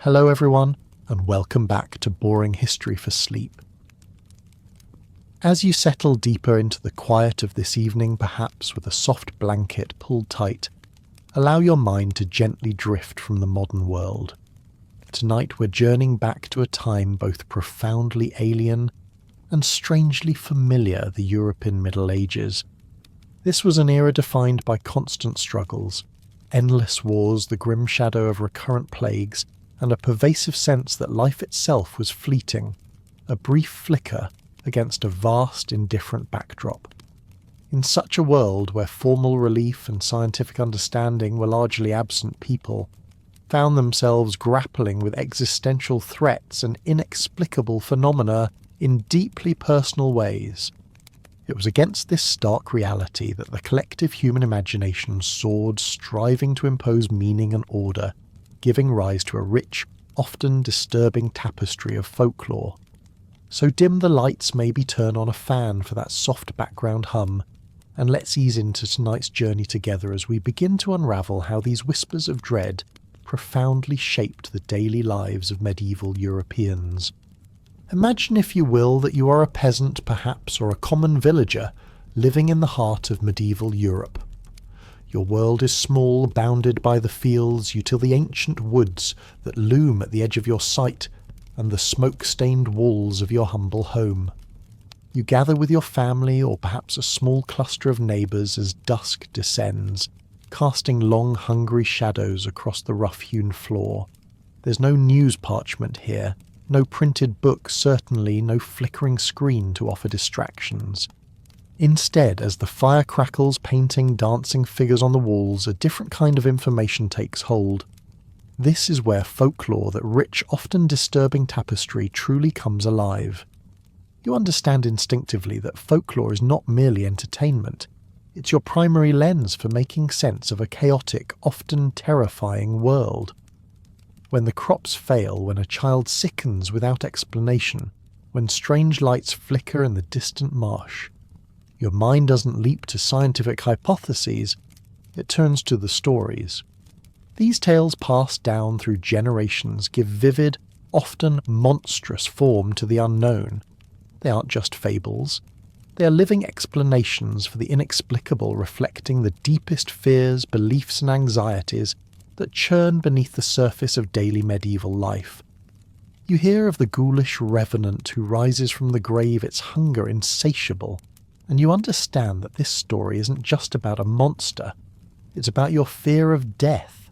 Hello everyone, and welcome back to Boring History for Sleep. As you settle deeper into the quiet of this evening, perhaps with a soft blanket pulled tight, allow your mind to gently drift from the modern world. Tonight we're journeying back to a time both profoundly alien and strangely familiar, the European Middle Ages. This was an era defined by constant struggles, endless wars, the grim shadow of recurrent plagues, and a pervasive sense that life itself was fleeting, a brief flicker against a vast, indifferent backdrop. In such a world where formal relief and scientific understanding were largely absent, people found themselves grappling with existential threats and inexplicable phenomena in deeply personal ways. It was against this stark reality that the collective human imagination soared, striving to impose meaning and order, giving rise to a rich, often disturbing tapestry of folklore. So dim the lights, maybe turn on a fan for that soft background hum, and let's ease into tonight's journey together as we begin to unravel how these whispers of dread profoundly shaped the daily lives of medieval Europeans. Imagine, if you will, that you are a peasant perhaps, or a common villager living in the heart of medieval Europe. Your world is small, bounded by the fields, till the ancient woods that loom at the edge of your sight, and the smoke-stained walls of your humble home. You gather with your family, or perhaps a small cluster of neighbours, as dusk descends, casting long, hungry shadows across the rough-hewn floor. There's no news parchment here, no printed book, certainly no flickering screen to offer distractions. Instead, as the fire crackles, painting dancing figures on the walls, a different kind of information takes hold. This is where folklore, that rich, often disturbing tapestry, truly comes alive. You understand instinctively that folklore is not merely entertainment. It's your primary lens for making sense of a chaotic, often terrifying world. When the crops fail, when a child sickens without explanation, when strange lights flicker in the distant marsh, your mind doesn't leap to scientific hypotheses, it turns to the stories. These tales passed down through generations give vivid, often monstrous form to the unknown. They aren't just fables. They are living explanations for the inexplicable, reflecting the deepest fears, beliefs and anxieties that churn beneath the surface of daily medieval life. You hear of the ghoulish revenant who rises from the grave, its hunger insatiable, and you understand that this story isn't just about a monster, it's about your fear of death.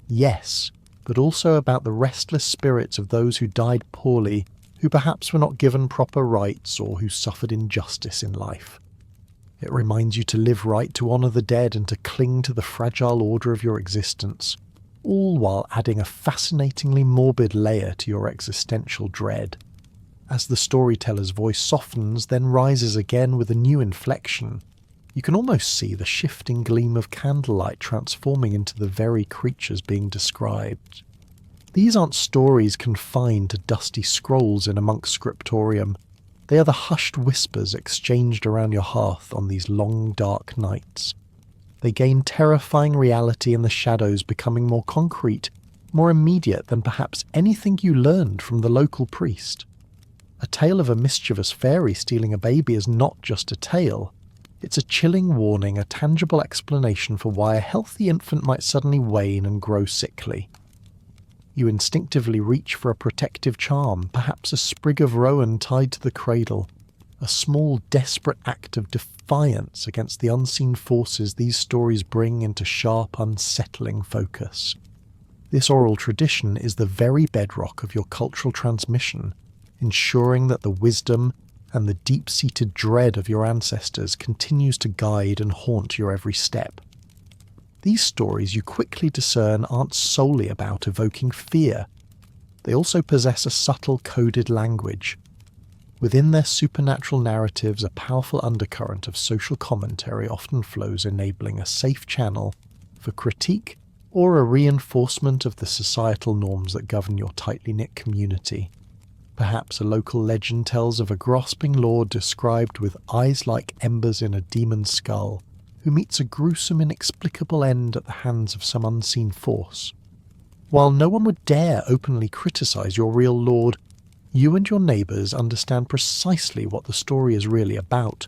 Yes, but also about the restless spirits of those who died poorly, who perhaps were not given proper rights, or who suffered injustice in life. It reminds you to live right, to honour the dead, and to cling to the fragile order of your existence, all while adding a fascinatingly morbid layer to your existential dread. As the storyteller's voice softens, then rises again with a new inflection, you can almost see the shifting gleam of candlelight transforming into the very creatures being described. These aren't stories confined to dusty scrolls in a monk's scriptorium. They are the hushed whispers exchanged around your hearth on these long, dark nights. They gain terrifying reality in the shadows, becoming more concrete, more immediate than perhaps anything you learned from the local priest. A tale of a mischievous fairy stealing a baby is not just a tale. It's a chilling warning, a tangible explanation for why a healthy infant might suddenly wane and grow sickly. You instinctively reach for a protective charm, perhaps a sprig of rowan tied to the cradle, a small, desperate act of defiance against the unseen forces these stories bring into sharp, unsettling focus. This oral tradition is the very bedrock of your cultural transmission, ensuring that the wisdom and the deep-seated dread of your ancestors continues to guide and haunt your every step. These stories, you quickly discern, aren't solely about evoking fear. They also possess a subtle coded language. Within their supernatural narratives, a powerful undercurrent of social commentary often flows, enabling a safe channel for critique or a reinforcement of the societal norms that govern your tightly knit community. Perhaps a local legend tells of a grasping lord described with eyes like embers in a demon's skull, who meets a gruesome, inexplicable end at the hands of some unseen force. While no one would dare openly criticize your real lord, you and your neighbours understand precisely what the story is really about.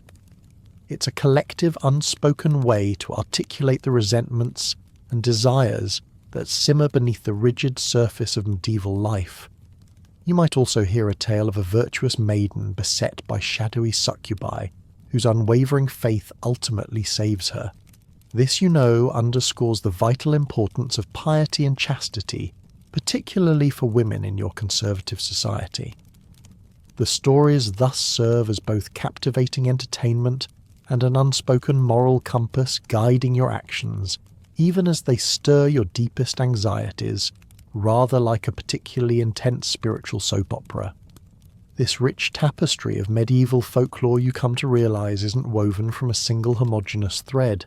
It's a collective unspoken way to articulate the resentments and desires that simmer beneath the rigid surface of medieval life. You might also hear a tale of a virtuous maiden beset by shadowy succubi, whose unwavering faith ultimately saves her. This, you know, underscores the vital importance of piety and chastity, particularly for women in your conservative society. The stories thus serve as both captivating entertainment and an unspoken moral compass guiding your actions, even as they stir your deepest anxieties, rather like a particularly intense spiritual soap opera. This rich tapestry of medieval folklore, you come to realise, isn't woven from a single homogeneous thread.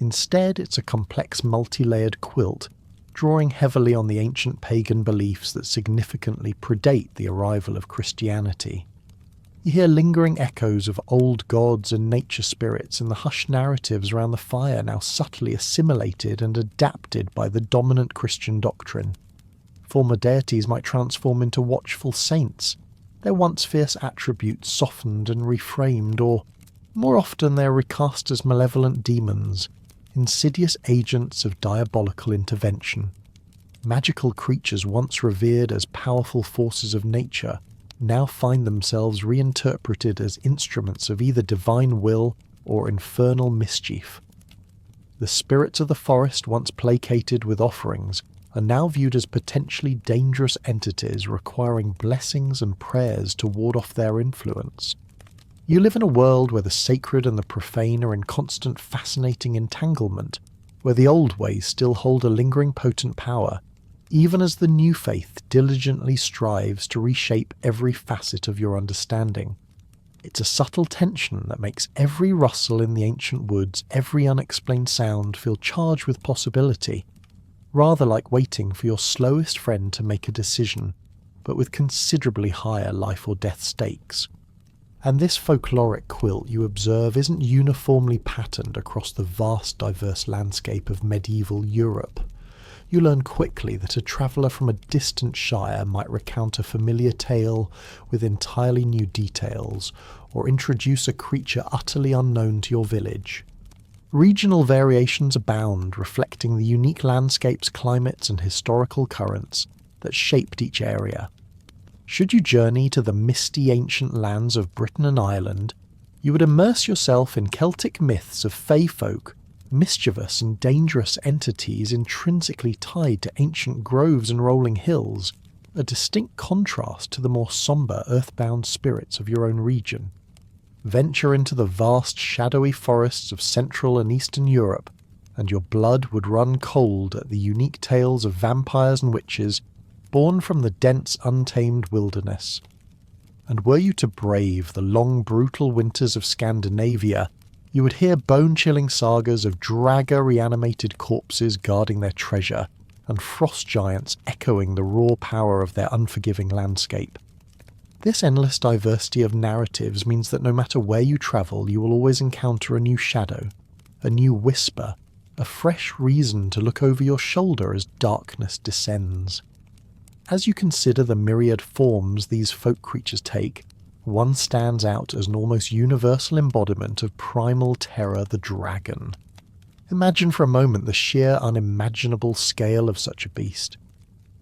Instead, it's a complex multi-layered quilt, drawing heavily on the ancient pagan beliefs that significantly predate the arrival of Christianity. You hear lingering echoes of old gods and nature spirits in the hushed narratives around the fire, now subtly assimilated and adapted by the dominant Christian doctrine. Former deities might transform into watchful saints, their once fierce attributes softened and reframed, or, more often, they're recast as malevolent demons, insidious agents of diabolical intervention. Magical creatures once revered as powerful forces of nature now find themselves reinterpreted as instruments of either divine will or infernal mischief. The spirits of the forest, once placated with offerings, are now viewed as potentially dangerous entities requiring blessings and prayers to ward off their influence. You live in a world where the sacred and the profane are in constant fascinating entanglement, where the old ways still hold a lingering potent power, even as the new faith diligently strives to reshape every facet of your understanding. It's a subtle tension that makes every rustle in the ancient woods, every unexplained sound feel charged with possibility, rather like waiting for your slowest friend to make a decision, but with considerably higher life or death stakes. And this folkloric quilt, you observe, isn't uniformly patterned across the vast diverse landscape of medieval Europe. You learn quickly that a traveller from a distant shire might recount a familiar tale with entirely new details, or introduce a creature utterly unknown to your village. Regional variations abound, reflecting the unique landscapes, climates, and historical currents that shaped each area. Should you journey to the misty ancient lands of Britain and Ireland, you would immerse yourself in Celtic myths of fey folk, mischievous and dangerous entities intrinsically tied to ancient groves and rolling hills, a distinct contrast to the more sombre earthbound spirits of your own region. Venture into the vast shadowy forests of Central and Eastern Europe, and your blood would run cold at the unique tales of vampires and witches born from the dense, untamed wilderness. And were you to brave the long, brutal winters of Scandinavia, you would hear bone-chilling sagas of draga-reanimated corpses guarding their treasure, and frost giants echoing the raw power of their unforgiving landscape. This endless diversity of narratives means that no matter where you travel, you will always encounter a new shadow, a new whisper, a fresh reason to look over your shoulder as darkness descends. As you consider the myriad forms these folk creatures take, one stands out as an almost universal embodiment of primal terror, the dragon. Imagine for a moment the sheer unimaginable scale of such a beast.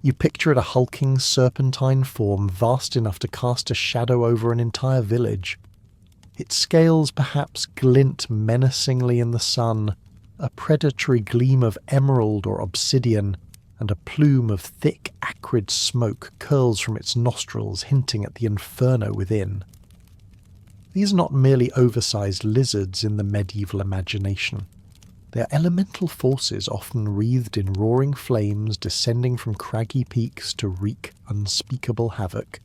You picture it a hulking serpentine form vast enough to cast a shadow over an entire village. Its scales perhaps glint menacingly in the sun, a predatory gleam of emerald or obsidian, and a plume of thick, acrid smoke curls from its nostrils, hinting at the inferno within. These are not merely oversized lizards in the medieval imagination. They are elemental forces often wreathed in roaring flames descending from craggy peaks to wreak unspeakable havoc.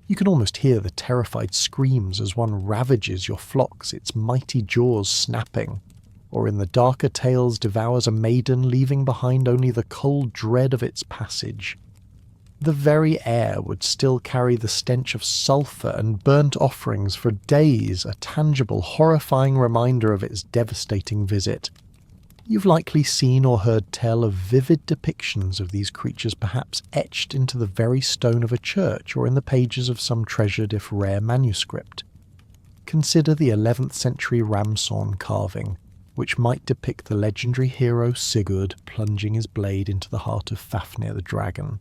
You can almost hear the terrified screams as one ravages your flocks, its mighty jaws snapping, or in the darker tales devours a maiden, leaving behind only the cold dread of its passage. The very air would still carry the stench of sulphur and burnt offerings for days, a tangible, horrifying reminder of its devastating visit. You've likely seen or heard tell of vivid depictions of these creatures, perhaps etched into the very stone of a church or in the pages of some treasured if rare manuscript. Consider the 11th century Ramson carving, which might depict the legendary hero Sigurd plunging his blade into the heart of Fafnir the dragon.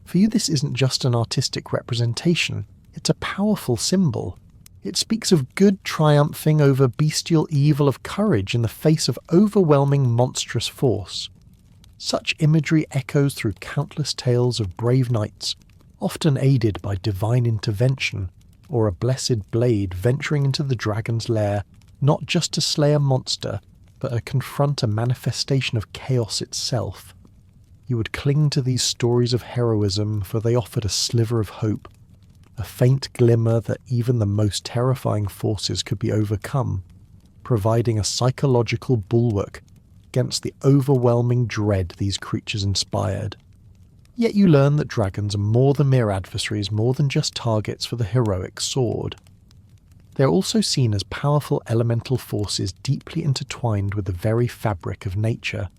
For you, this isn't just an artistic representation, it's a powerful symbol. It speaks of good triumphing over bestial evil, of courage in the face of overwhelming monstrous force. Such imagery echoes through countless tales of brave knights, often aided by divine intervention, or a blessed blade venturing into the dragon's lair, not just to slay a monster, but to confront a manifestation of chaos itself. You would cling to these stories of heroism, for they offered a sliver of hope, a faint glimmer that even the most terrifying forces could be overcome, providing a psychological bulwark against the overwhelming dread these creatures inspired. Yet you learn that dragons are more than mere adversaries, more than just targets for the heroic sword. They are also seen as powerful elemental forces deeply intertwined with the very fabric of nature.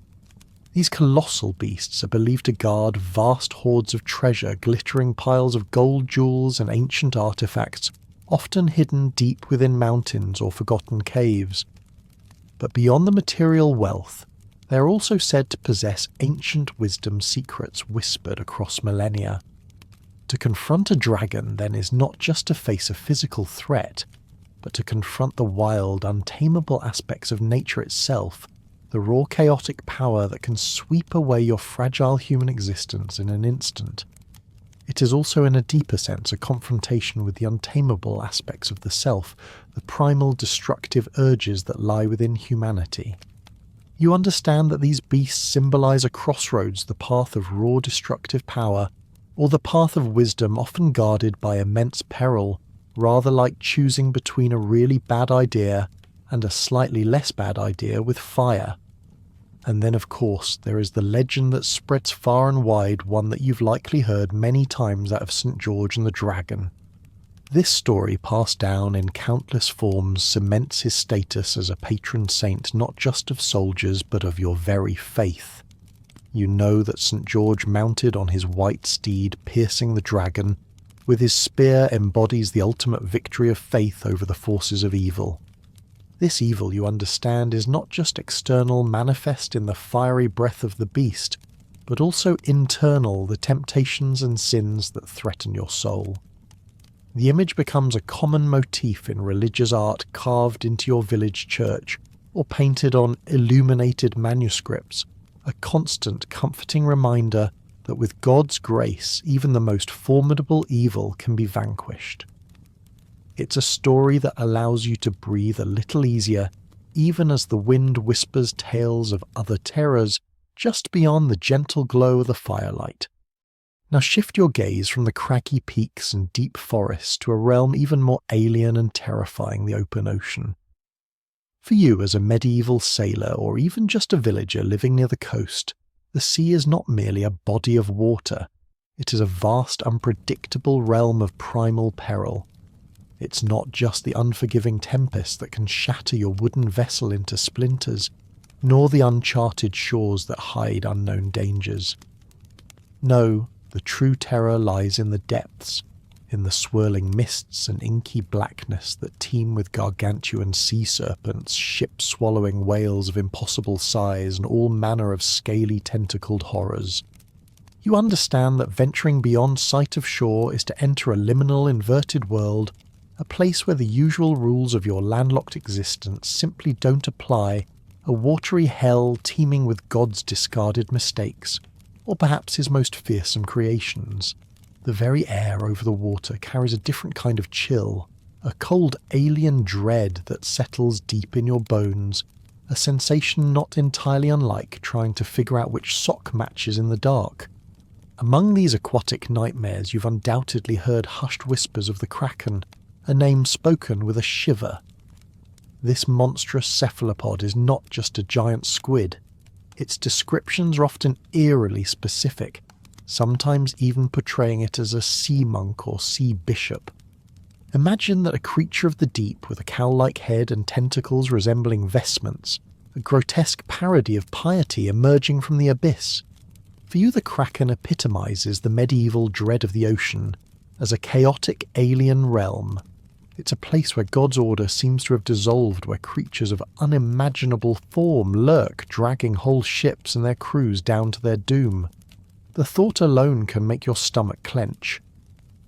These colossal beasts are believed to guard vast hoards of treasure, glittering piles of gold, jewels, and ancient artifacts, often hidden deep within mountains or forgotten caves. But beyond the material wealth, they are also said to possess ancient wisdom secrets whispered across millennia. To confront a dragon, then, is not just to face a physical threat, but to confront the wild, untamable aspects of nature itself, the raw chaotic power that can sweep away your fragile human existence in an instant. It is also, in a deeper sense, a confrontation with the untamable aspects of the self, the primal destructive urges that lie within humanity. You understand that these beasts symbolize a crossroads, the path of raw destructive power, or the path of wisdom often guarded by immense peril, rather like choosing between a really bad idea and a slightly less bad idea with fire. And then, of course, there is the legend that spreads far and wide, one that you've likely heard many times, out of St. George and the Dragon. This story, passed down in countless forms, cements his status as a patron saint not just of soldiers but of your very faith. You know that St. George, mounted on his white steed piercing the dragon, with his spear embodies the ultimate victory of faith over the forces of evil. This evil, you understand, is not just external, manifest in the fiery breath of the beast, but also internal, the temptations and sins that threaten your soul. The image becomes a common motif in religious art carved into your village church, or painted on illuminated manuscripts, a constant, comforting reminder that with God's grace, even the most formidable evil can be vanquished. It's a story that allows you to breathe a little easier, even as the wind whispers tales of other terrors just beyond the gentle glow of the firelight. Now shift your gaze from the craggy peaks and deep forests to a realm even more alien and terrifying, the open ocean. For you, as a medieval sailor or even just a villager living near the coast, the sea is not merely a body of water. It is a vast, unpredictable realm of primal peril. It's not just the unforgiving tempest that can shatter your wooden vessel into splinters, nor the uncharted shores that hide unknown dangers. No, the true terror lies in the depths, in the swirling mists and inky blackness that teem with gargantuan sea serpents, ship-swallowing whales of impossible size, and all manner of scaly tentacled horrors. You understand that venturing beyond sight of shore is to enter a liminal inverted world, a place where the usual rules of your landlocked existence simply don't apply, a watery hell teeming with God's discarded mistakes, or perhaps his most fearsome creations. The very air over the water carries a different kind of chill, a cold alien dread that settles deep in your bones, a sensation not entirely unlike trying to figure out which sock matches in the dark. Among these aquatic nightmares you've undoubtedly heard hushed whispers of the Kraken, a name spoken with a shiver. This monstrous cephalopod is not just a giant squid. Its descriptions are often eerily specific, sometimes even portraying it as a sea monk or sea bishop. Imagine that a creature of the deep with a cow-like head and tentacles resembling vestments, a grotesque parody of piety emerging from the abyss. For you, the Kraken epitomizes the medieval dread of the ocean as a chaotic alien realm. It's a place where God's order seems to have dissolved, where creatures of unimaginable form lurk, dragging whole ships and their crews down to their doom. The thought alone can make your stomach clench.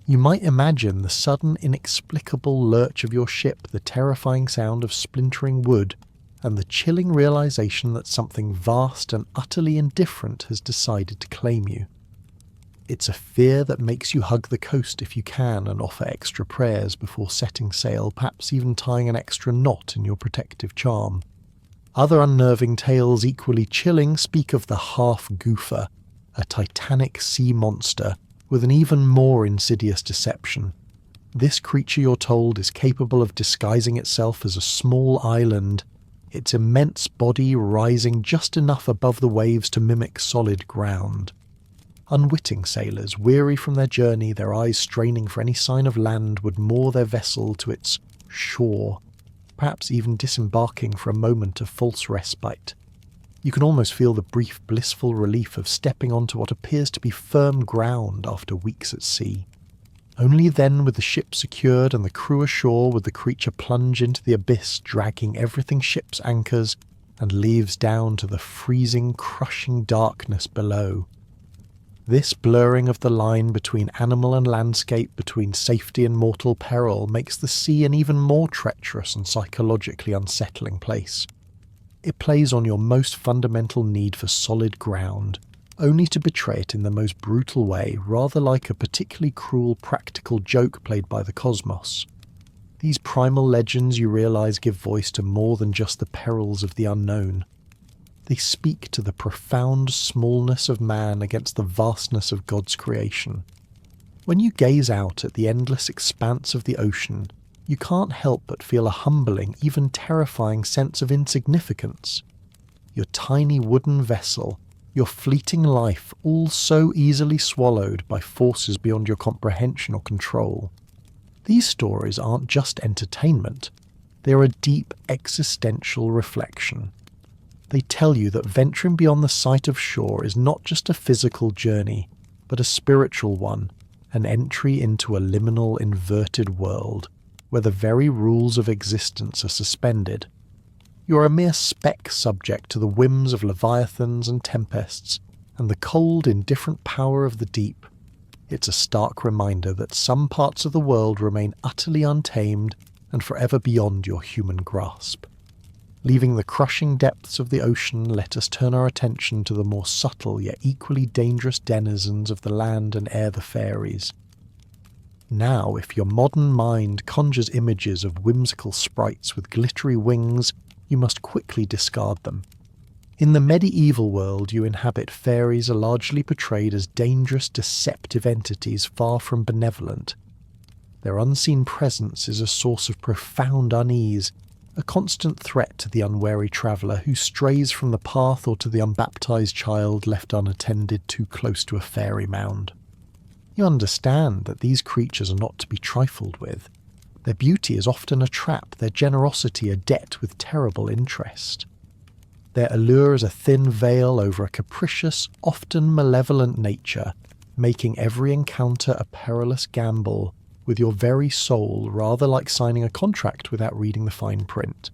You might imagine the sudden, inexplicable lurch of your ship, the terrifying sound of splintering wood, and the chilling realization that something vast and utterly indifferent has decided to claim you. It's a fear that makes you hug the coast if you can and offer extra prayers before setting sail, perhaps even tying an extra knot in your protective charm. Other unnerving tales equally chilling speak of the half-goofer, a titanic sea monster with an even more insidious deception. This creature, you're told, is capable of disguising itself as a small island, its immense body rising just enough above the waves to mimic solid ground. Unwitting sailors, weary from their journey, their eyes straining for any sign of land, would moor their vessel to its shore, perhaps even disembarking for a moment of false respite. You can almost feel the brief blissful relief of stepping onto what appears to be firm ground after weeks at sea. Only then, with the ship secured and the crew ashore, would the creature plunge into the abyss, dragging everything ship's anchors and leaves down to the freezing, crushing darkness below. This blurring of the line between animal and landscape, between safety and mortal peril, makes the sea an even more treacherous and psychologically unsettling place. It plays on your most fundamental need for solid ground, only to betray it in the most brutal way, rather like a particularly cruel practical joke played by the cosmos. These primal legends, you realize, give voice to more than just the perils of the unknown. They speak to the profound smallness of man against the vastness of God's creation. When you gaze out at the endless expanse of the ocean, you can't help but feel a humbling, even terrifying sense of insignificance. Your tiny wooden vessel, your fleeting life, all so easily swallowed by forces beyond your comprehension or control. These stories aren't just entertainment, they are a deep existential reflection. They tell you that venturing beyond the sight of shore is not just a physical journey, but a spiritual one, an entry into a liminal, inverted world, where the very rules of existence are suspended. You are a mere speck subject to the whims of leviathans and tempests, and the cold, indifferent power of the deep. It's a stark reminder that some parts of the world remain utterly untamed and forever beyond your human grasp. Leaving the crushing depths of the ocean, let us turn our attention to the more subtle yet equally dangerous denizens of the land and air, the fairies. Now, if your modern mind conjures images of whimsical sprites with glittery wings, you must quickly discard them. In the medieval world you inhabit, fairies are largely portrayed as dangerous, deceptive entities far from benevolent. Their unseen presence is a source of profound unease, a constant threat to the unwary traveller who strays from the path, or to the unbaptized child left unattended too close to a fairy mound. You understand that these creatures are not to be trifled with. Their beauty is often a trap, their generosity a debt with terrible interest. Their allure is a thin veil over a capricious, often malevolent nature, making every encounter a perilous gamble with your very soul, rather like signing a contract without reading the fine print.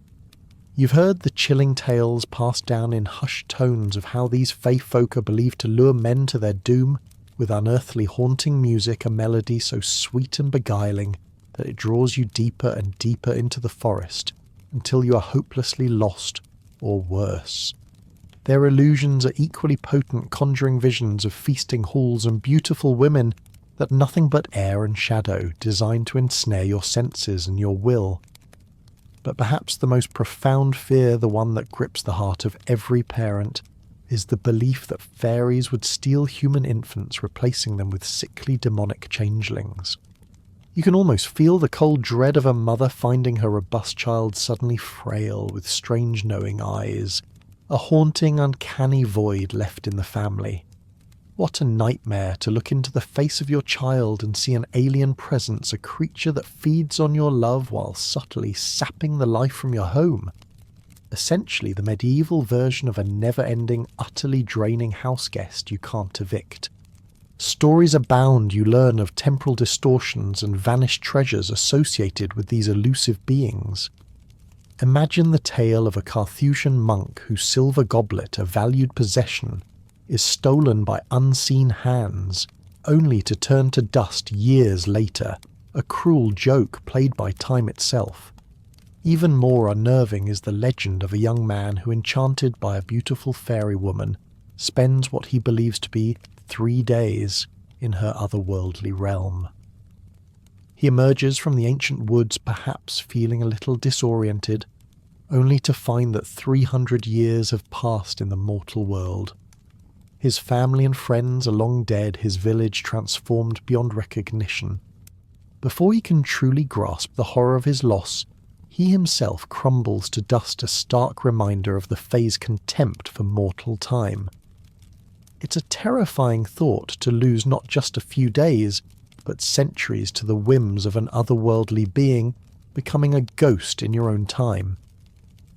You've heard the chilling tales passed down in hushed tones of how these fae folk are believed to lure men to their doom, with unearthly haunting music, a melody so sweet and beguiling that it draws you deeper and deeper into the forest until you are hopelessly lost, or worse. Their illusions are equally potent, conjuring visions of feasting halls and beautiful women that nothing but air and shadow, designed to ensnare your senses and your will. But perhaps the most profound fear, the one that grips the heart of every parent, is the belief that fairies would steal human infants, replacing them with sickly demonic changelings. You can almost feel the cold dread of a mother finding her robust child suddenly frail, with strange knowing eyes, a haunting, uncanny void left in the family. What a nightmare to look into the face of your child and see an alien presence, a creature that feeds on your love while subtly sapping the life from your home. essentially the medieval version of a never-ending, utterly draining houseguest you can't evict. Stories abound, you learn of temporal distortions and vanished treasures associated with these elusive beings. Imagine the tale of a Carthusian monk whose silver goblet, a valued possession, is stolen by unseen hands, only to turn to dust years later, a cruel joke played by time itself. Even more unnerving is the legend of a young man who, enchanted by a beautiful fairy woman, spends what he believes to be 3 days in her otherworldly realm. He emerges from the ancient woods perhaps feeling a little disoriented, only to find that 300 years have passed in the mortal world. His family and friends are long dead, his village transformed beyond recognition. Before he can truly grasp the horror of his loss, he himself crumbles to dust, a stark reminder of the Fae's contempt for mortal time. It's a terrifying thought to lose not just a few days, but centuries to the whims of an otherworldly being, becoming a ghost in your own time.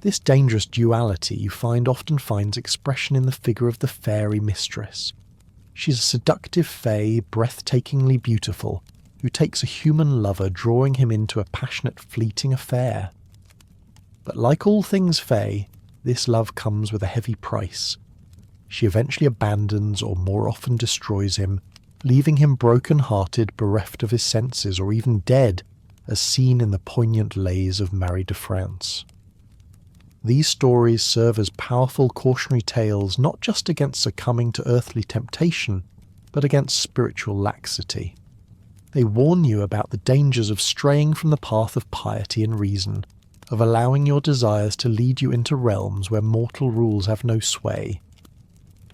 This dangerous duality you find often finds expression in the figure of the fairy mistress. She's a seductive fae, breathtakingly beautiful, who takes a human lover, drawing him into a passionate, fleeting affair. But like all things fae, this love comes with a heavy price. She eventually abandons or more often destroys him, leaving him broken-hearted, bereft of his senses, or even dead, as seen in the poignant lays of Marie de France. These stories serve as powerful cautionary tales not just against succumbing to earthly temptation, but against spiritual laxity. They warn you about the dangers of straying from the path of piety and reason, of allowing your desires to lead you into realms where mortal rules have no sway.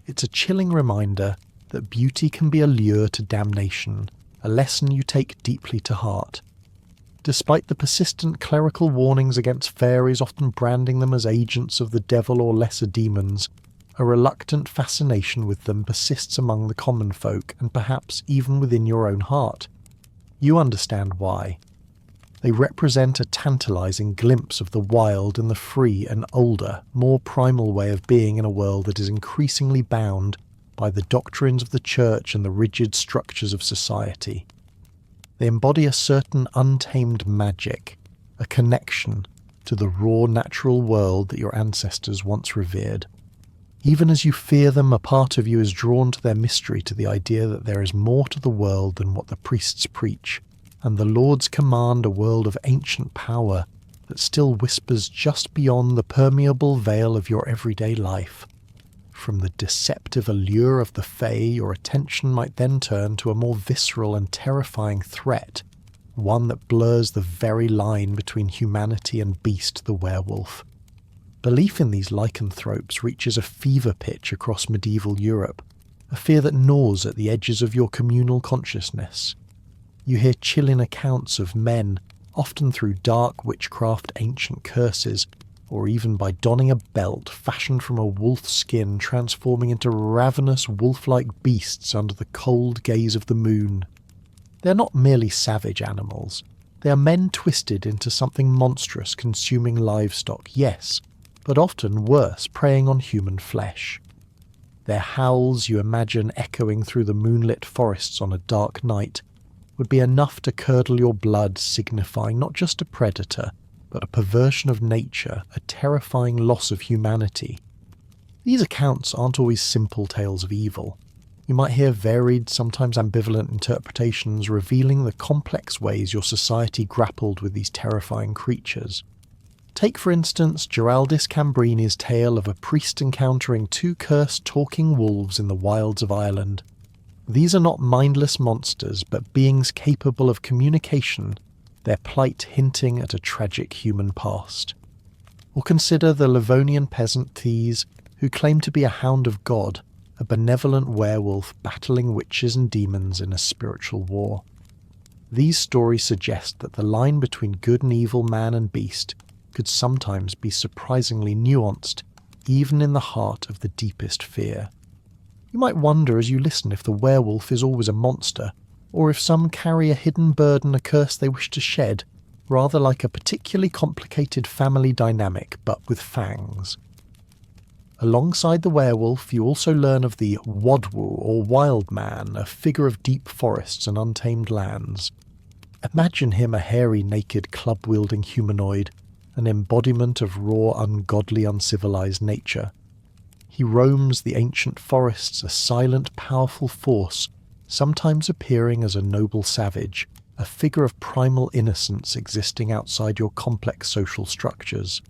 It's a chilling reminder that beauty can be a lure to damnation, a lesson you take deeply to heart. Despite the persistent clerical warnings against fairies, often branding them as agents of the devil or lesser demons, a reluctant fascination with them persists among the common folk, and perhaps even within your own heart. You understand why. They represent a tantalizing glimpse of the wild and the free, an older, more primal way of being in a world that is increasingly bound by the doctrines of the church and the rigid structures of society. They embody a certain untamed magic, a connection to the raw natural world that your ancestors once revered. Even as you fear them, a part of you is drawn to their mystery, to the idea that there is more to the world than what the priests preach, and the Lord's command a world of ancient power that still whispers just beyond the permeable veil of your everyday life. From the deceptive allure of the Fae, your attention might then turn to a more visceral and terrifying threat, one that blurs the very line between humanity and beast, the werewolf. Belief in these lycanthropes reaches a fever pitch across medieval Europe, a fear that gnaws at the edges of your communal consciousness. You hear chilling accounts of men, often through dark witchcraft, ancient curses, or even by donning a belt fashioned from a wolf's skin, transforming into ravenous wolf-like beasts under the cold gaze of the moon. They are not merely savage animals. They are men twisted into something monstrous, consuming livestock, yes, but often worse, preying on human flesh. Their howls, you imagine echoing through the moonlit forests on a dark night, would be enough to curdle your blood, signifying not just a predator, but a perversion of nature, a terrifying loss of humanity. These accounts aren't always simple tales of evil. You might hear varied, sometimes ambivalent interpretations revealing the complex ways your society grappled with these terrifying creatures. Take, for instance, Geraldus Cambrini's tale of a priest encountering 2 cursed talking wolves in the wilds of Ireland. These are not mindless monsters, but beings capable of communication, their plight hinting at a tragic human past. Or consider the Livonian peasant Thais, who claimed to be a hound of God, a benevolent werewolf battling witches and demons in a spiritual war. These stories suggest that the line between good and evil, man and beast, could sometimes be surprisingly nuanced, even in the heart of the deepest fear. You might wonder as you listen if the werewolf is always a monster, or if some carry a hidden burden, a curse they wish to shed, rather like a particularly complicated family dynamic but with fangs. Alongside the werewolf, you also learn of the wadwu or wild man, a figure of deep forests and untamed lands. Imagine him a hairy, naked, club-wielding humanoid, an embodiment of raw, ungodly, uncivilized nature. He roams the ancient forests, a silent, powerful force, sometimes appearing as a noble savage, a figure of primal innocence existing outside your complex social structures.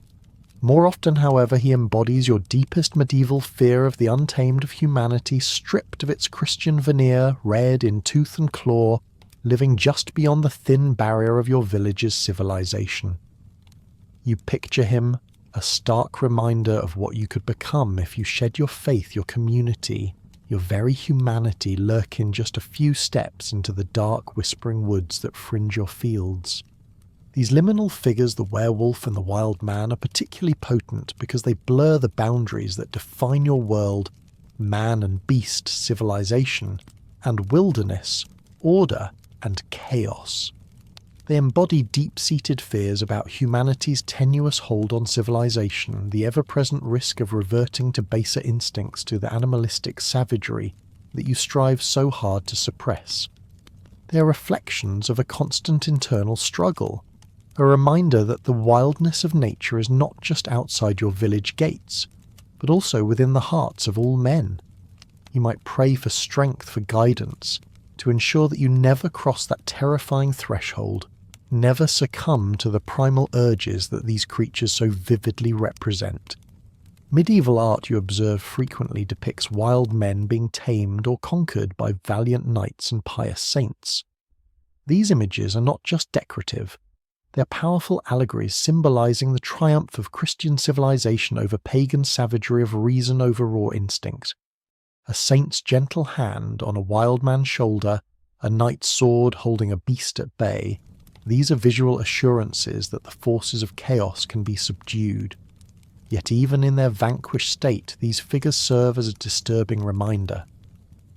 More often, however, he embodies your deepest medieval fear of the untamed of humanity, stripped of its Christian veneer, red in tooth and claw, living just beyond the thin barrier of your village's civilization. You picture him, a stark reminder of what you could become if you shed your faith, your community, your very humanity lurking just a few steps into the dark, whispering woods that fringe your fields. These liminal figures, the werewolf and the wild man, are particularly potent because they blur the boundaries that define your world, man and beast, civilization, and wilderness, order, and chaos. They embody deep-seated fears about humanity's tenuous hold on civilization, the ever-present risk of reverting to baser instincts, to the animalistic savagery that you strive so hard to suppress. They are reflections of a constant internal struggle, a reminder that the wildness of nature is not just outside your village gates, but also within the hearts of all men. You might pray for strength, for guidance, to ensure that you never cross that terrifying threshold, never succumb to the primal urges that these creatures so vividly represent. Medieval art, you observe, frequently depicts wild men being tamed or conquered by valiant knights and pious saints. These images are not just decorative, they are powerful allegories symbolizing the triumph of Christian civilization over pagan savagery, of reason over raw instinct. A saint's gentle hand on a wild man's shoulder, a knight's sword holding a beast at bay, these are visual assurances that the forces of chaos can be subdued. Yet even in their vanquished state, these figures serve as a disturbing reminder.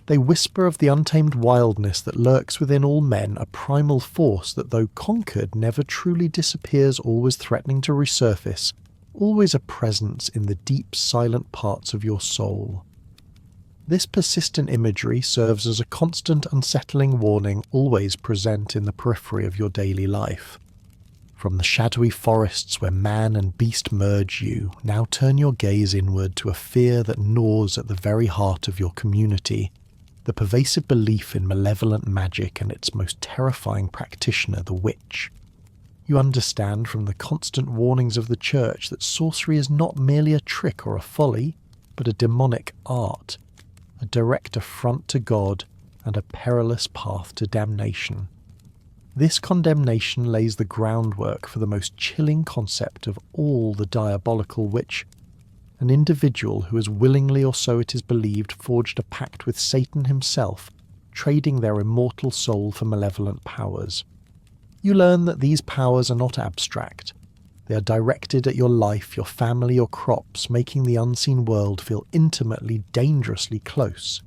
They whisper of the untamed wildness that lurks within all men, a primal force that, though conquered, never truly disappears, always threatening to resurface, always a presence in the deep, silent parts of your soul. This persistent imagery serves as a constant, unsettling warning, always present in the periphery of your daily life. From the shadowy forests where man and beast merge, you now turn your gaze inward to a fear that gnaws at the very heart of your community, the pervasive belief in malevolent magic and its most terrifying practitioner, the witch. You understand from the constant warnings of the Church that sorcery is not merely a trick or a folly, but a demonic art, a direct affront to God and a perilous path to damnation. This condemnation lays the groundwork for the most chilling concept of all the diabolical, which an individual who has willingly, or so it is believed, forged a pact with Satan himself, trading their immortal soul for malevolent powers. You learn that these powers are not abstract. They are directed at your life, your family, your crops, making the unseen world feel intimately, dangerously close.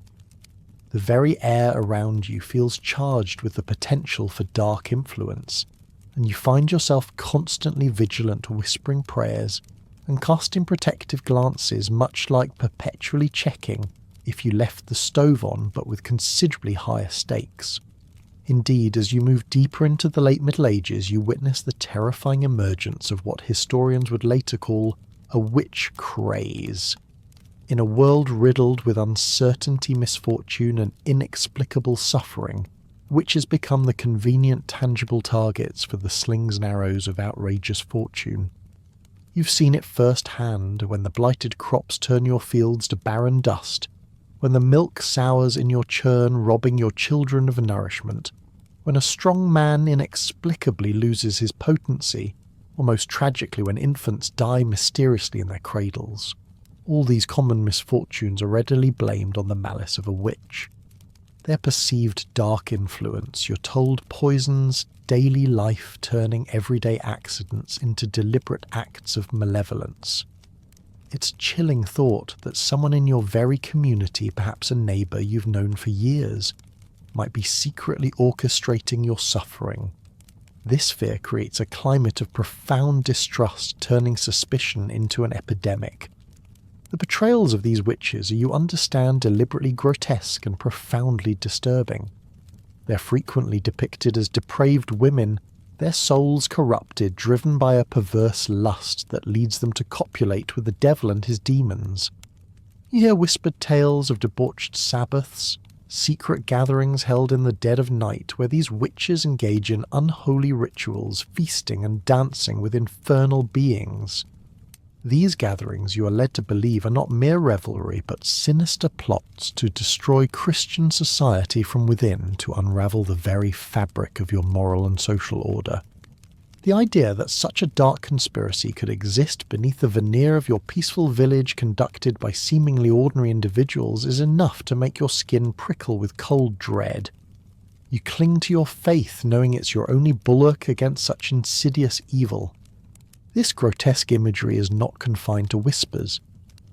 The very air around you feels charged with the potential for dark influence, and you find yourself constantly vigilant, whispering prayers and casting protective glances, much like perpetually checking if you left the stove on, but with considerably higher stakes. Indeed, as you move deeper into the late Middle Ages, you witness the terrifying emergence of what historians would later call a witch craze. In a world riddled with uncertainty, misfortune, and inexplicable suffering, witches become the convenient, tangible targets for the slings and arrows of outrageous fortune. You've seen it firsthand when the blighted crops turn your fields to barren dust, when the milk sours in your churn, robbing your children of nourishment, when a strong man inexplicably loses his potency, or most tragically when infants die mysteriously in their cradles. All these common misfortunes are readily blamed on the malice of a witch. Their perceived dark influence, you're told, poisons daily life, turning everyday accidents into deliberate acts of malevolence. It's a chilling thought that someone in your very community, perhaps a neighbour you've known for years, might be secretly orchestrating your suffering. This fear creates a climate of profound distrust, turning suspicion into an epidemic. The portrayals of these witches are, you understand, deliberately grotesque and profoundly disturbing. They're frequently depicted as depraved women, their souls corrupted, driven by a perverse lust that leads them to copulate with the devil and his demons. You hear whispered tales of debauched Sabbaths, secret gatherings held in the dead of night where these witches engage in unholy rituals, feasting and dancing with infernal beings. These gatherings, you are led to believe, are not mere revelry but sinister plots to destroy Christian society from within, to unravel the very fabric of your moral and social order. The idea that such a dark conspiracy could exist beneath the veneer of your peaceful village conducted by seemingly ordinary individuals is enough to make your skin prickle with cold dread. You cling to your faith, knowing it's your only bulwark against such insidious evil. This grotesque imagery is not confined to whispers.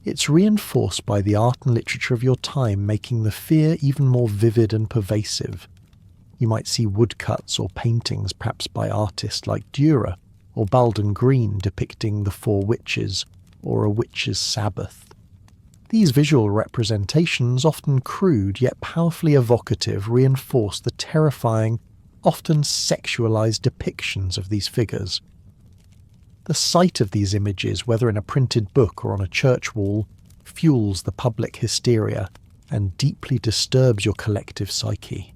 It's reinforced by the art and literature of your time, making the fear even more vivid and pervasive. You might see woodcuts or paintings, perhaps by artists like Dürer or Baldwin Green, depicting the four witches or a witch's Sabbath. These visual representations, often crude yet powerfully evocative, reinforce the terrifying, often sexualized depictions of these figures. The sight of these images, whether in a printed book or on a church wall, fuels the public hysteria and deeply disturbs your collective psyche.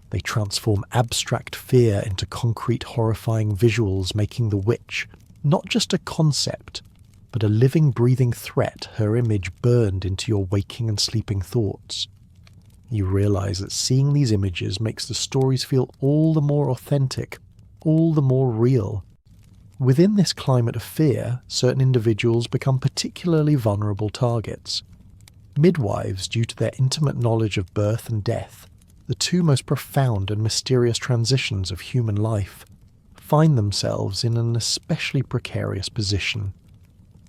They transform abstract fear into concrete, horrifying visuals, making the witch not just a concept, but a living, breathing threat, her image burned into your waking and sleeping thoughts. You realize that seeing these images makes the stories feel all the more authentic, all the more real. Within this climate of fear, certain individuals become particularly vulnerable targets. Midwives, due to their intimate knowledge of birth and death, the two most profound and mysterious transitions of human life, find themselves in an especially precarious position.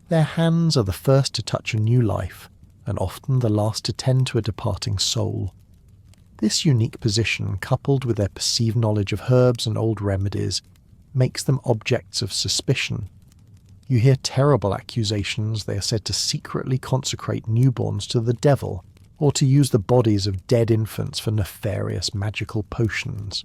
Their hands are the first to touch a new life, and often the last to tend to a departing soul. This unique position, coupled with their perceived knowledge of herbs and old remedies, makes them objects of suspicion. You hear terrible accusations they are said to secretly consecrate newborns to the devil, or to use the bodies of dead infants for nefarious magical potions.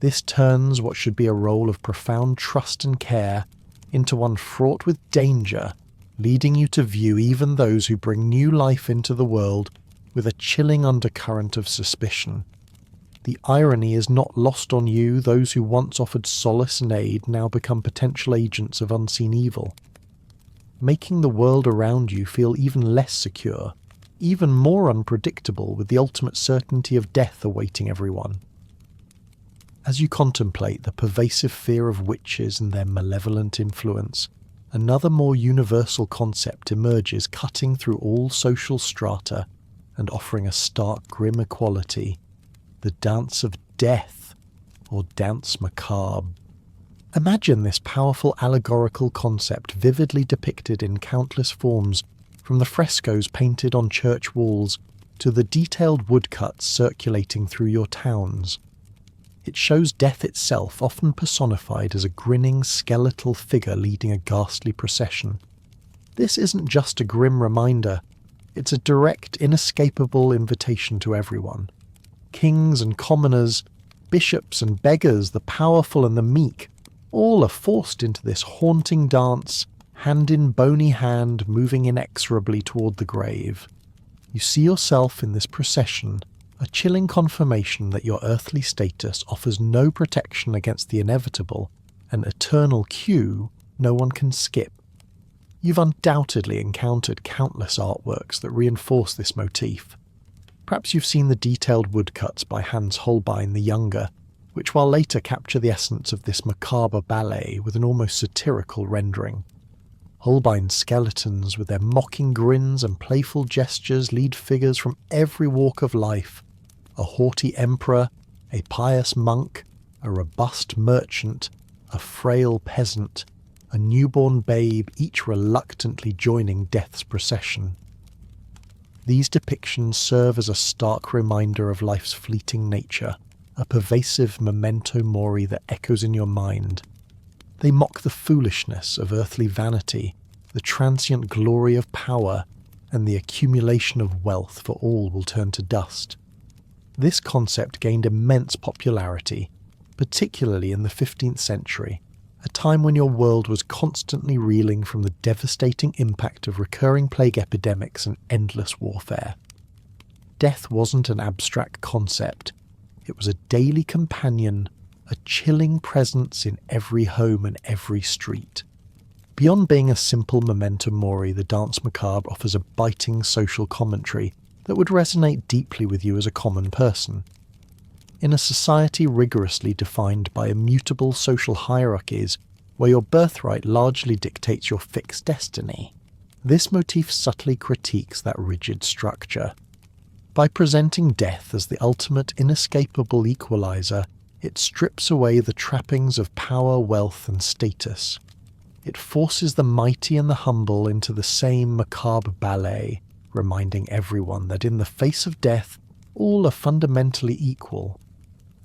This turns what should be a role of profound trust and care into one fraught with danger, leading you to view even those who bring new life into the world with a chilling undercurrent of suspicion. The irony is not lost on you. Those who once offered solace and aid now become potential agents of unseen evil, making the world around you feel even less secure, even more unpredictable, with the ultimate certainty of death awaiting everyone. As you contemplate the pervasive fear of witches and their malevolent influence, another more universal concept emerges, cutting through all social strata and offering a stark, grim equality: the dance of death, or dance macabre. Imagine this powerful allegorical concept vividly depicted in countless forms, from the frescoes painted on church walls to the detailed woodcuts circulating through your towns. It shows death itself, often personified as a grinning skeletal figure leading a ghastly procession. This isn't just a grim reminder, it's a direct, inescapable invitation to everyone. Kings and commoners, bishops and beggars, the powerful and the meek, all are forced into this haunting dance, hand in bony hand, moving inexorably toward the grave. You see yourself in this procession, a chilling confirmation that your earthly status offers no protection against the inevitable, an eternal queue no one can skip. You've undoubtedly encountered countless artworks that reinforce this motif. Perhaps you've seen the detailed woodcuts by Hans Holbein the Younger, which while later capture the essence of this macabre ballet with an almost satirical rendering. Holbein's skeletons, with their mocking grins and playful gestures, lead figures from every walk of life: a haughty emperor, a pious monk, a robust merchant, a frail peasant, a newborn babe, each reluctantly joining death's procession. These depictions serve as a stark reminder of life's fleeting nature, a pervasive memento mori that echoes in your mind. They mock the foolishness of earthly vanity, the transient glory of power, and the accumulation of wealth, for all will turn to dust. This concept gained immense popularity, particularly in the 15th century, a time when your world was constantly reeling from the devastating impact of recurring plague epidemics and endless warfare. Death wasn't an abstract concept. It was a daily companion, a chilling presence in every home and every street. Beyond being a simple memento mori, the Danse Macabre offers a biting social commentary that would resonate deeply with you as a common person. In a society rigorously defined by immutable social hierarchies, where your birthright largely dictates your fixed destiny, this motif subtly critiques that rigid structure. By presenting death as the ultimate inescapable equalizer, it strips away the trappings of power, wealth, and status. It forces the mighty and the humble into the same macabre ballet, reminding everyone that in the face of death, all are fundamentally equal.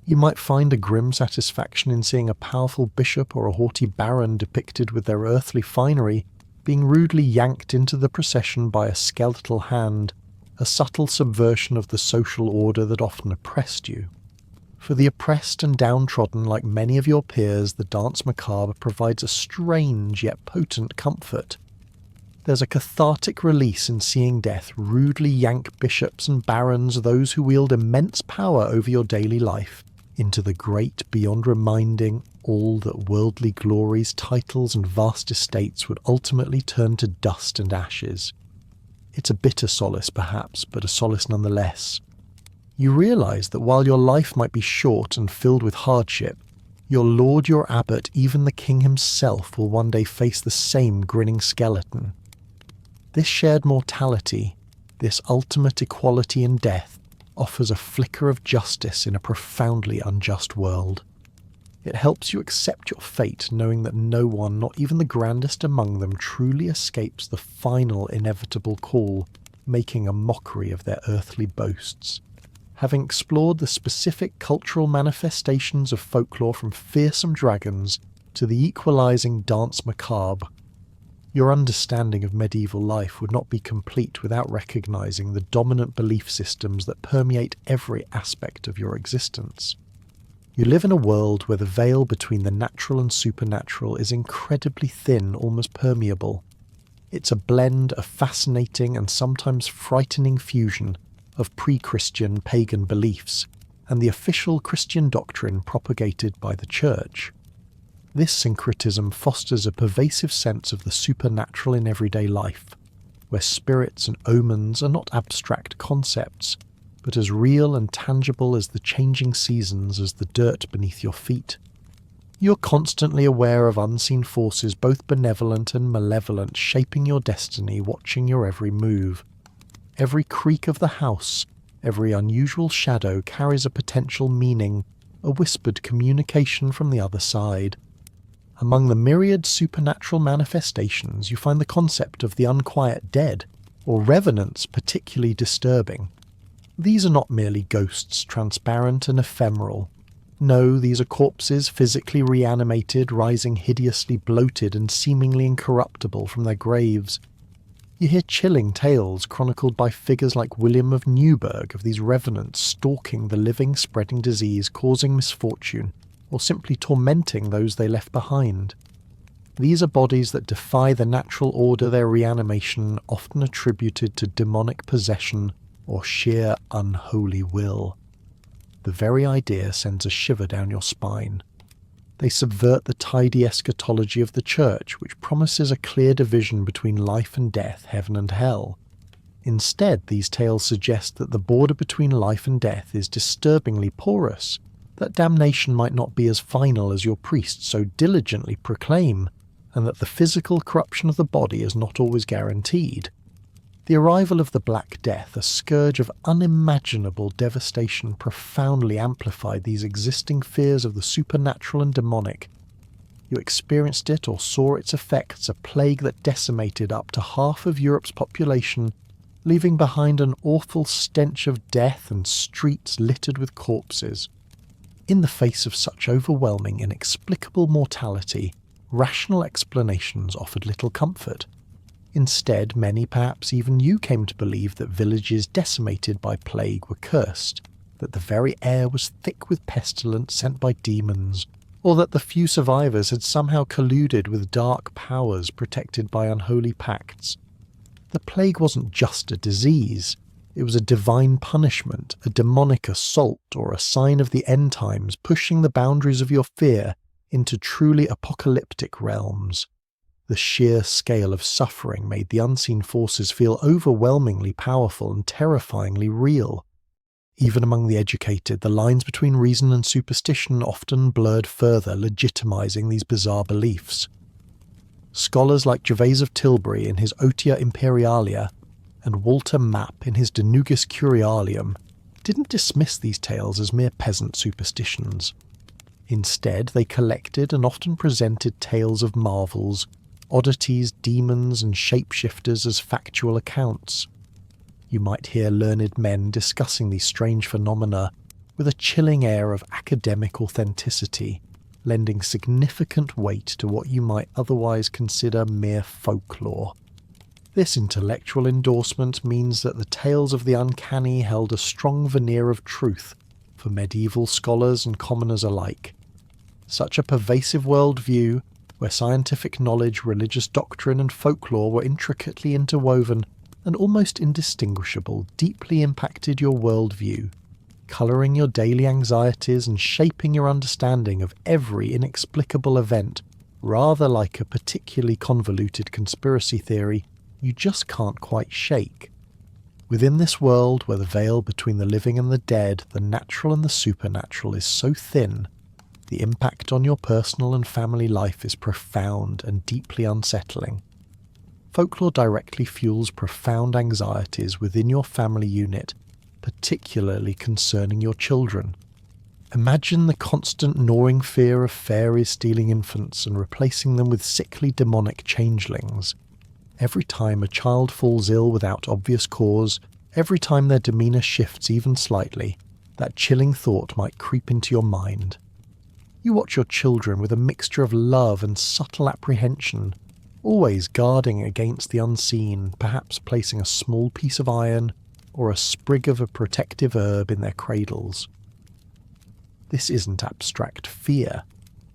You might find a grim satisfaction in seeing a powerful bishop or a haughty baron depicted with their earthly finery being rudely yanked into the procession by a skeletal hand, a subtle subversion of the social order that often oppressed you. For the oppressed and downtrodden, like many of your peers, the Danse Macabre provides a strange yet potent comfort. There's a cathartic release in seeing death rudely yank bishops and barons, those who wield immense power over your daily life, into the great beyond reminding all that worldly glories, titles, and vast estates would ultimately turn to dust and ashes. It's a bitter solace, perhaps, but a solace nonetheless. You realize that while your life might be short and filled with hardship, your lord, your abbot, even the king himself will one day face the same grinning skeleton. This shared mortality, this ultimate equality in death, offers a flicker of justice in a profoundly unjust world. It helps you accept your fate, knowing that no one, not even the grandest among them, truly escapes the final inevitable call, making a mockery of their earthly boasts. Having explored the specific cultural manifestations of folklore from fearsome dragons to the equalizing Danse Macabre, your understanding of medieval life would not be complete without recognizing the dominant belief systems that permeate every aspect of your existence. You live in a world where the veil between the natural and supernatural is incredibly thin, almost permeable. It's a blend, a fascinating and sometimes frightening fusion of pre-Christian pagan beliefs and the official Christian doctrine propagated by the Church. This syncretism fosters a pervasive sense of the supernatural in everyday life, where spirits and omens are not abstract concepts, but as real and tangible as the changing seasons, as the dirt beneath your feet. You're constantly aware of unseen forces, both benevolent and malevolent, shaping your destiny, watching your every move. Every creak of the house, every unusual shadow carries a potential meaning, a whispered communication from the other side. Among the myriad supernatural manifestations, you find the concept of the unquiet dead, or revenants, particularly disturbing. These are not merely ghosts, transparent and ephemeral. No, these are corpses physically reanimated, rising hideously bloated and seemingly incorruptible from their graves. You hear chilling tales chronicled by figures like William of Newburgh of these revenants stalking the living, spreading disease, causing misfortune, or simply tormenting those they left behind. These are bodies that defy the natural order, their reanimation often attributed to demonic possession or sheer unholy will. The very idea sends a shiver down your spine. They subvert the tidy eschatology of the Church, which promises a clear division between life and death, heaven and hell. Instead, these tales suggest that the border between life and death is disturbingly porous, that damnation might not be as final as your priests so diligently proclaim, and that the physical corruption of the body is not always guaranteed. The arrival of the Black Death, a scourge of unimaginable devastation, profoundly amplified these existing fears of the supernatural and demonic. You experienced it or saw its effects, a plague that decimated up to half of Europe's population, leaving behind an awful stench of death and streets littered with corpses. In the face of such overwhelming, inexplicable mortality, rational explanations offered little comfort. Instead, many, perhaps even you, came to believe that villages decimated by plague were cursed, that the very air was thick with pestilence sent by demons, or that the few survivors had somehow colluded with dark powers protected by unholy pacts. The plague wasn't just a disease. It was a divine punishment, a demonic assault, or a sign of the end times pushing the boundaries of your fear into truly apocalyptic realms. The sheer scale of suffering made the unseen forces feel overwhelmingly powerful and terrifyingly real. Even among the educated, the lines between reason and superstition often blurred further, legitimizing these bizarre beliefs. Scholars like Gervase of Tilbury in his Otia Imperialia and Walter Mapp in his De Nugis Curialium didn't dismiss these tales as mere peasant superstitions. Instead, they collected and often presented tales of marvels, oddities, demons, and shapeshifters as factual accounts. You might hear learned men discussing these strange phenomena with a chilling air of academic authenticity, lending significant weight to what you might otherwise consider mere folklore. This intellectual endorsement means that the tales of the uncanny held a strong veneer of truth for medieval scholars and commoners alike. Such a pervasive worldview, where scientific knowledge, religious doctrine, and folklore were intricately interwoven and almost indistinguishable, deeply impacted your worldview, colouring your daily anxieties and shaping your understanding of every inexplicable event, rather like a particularly convoluted conspiracy theory you just can't quite shake. Within this world where the veil between the living and the dead, the natural and the supernatural, is so thin, the impact on your personal and family life is profound and deeply unsettling. Folklore directly fuels profound anxieties within your family unit, particularly concerning your children. Imagine the constant gnawing fear of fairies stealing infants and replacing them with sickly demonic changelings. Every time a child falls ill without obvious cause, every time their demeanour shifts even slightly, that chilling thought might creep into your mind. You watch your children with a mixture of love and subtle apprehension, always guarding against the unseen, perhaps placing a small piece of iron or a sprig of a protective herb in their cradles. This isn't abstract fear.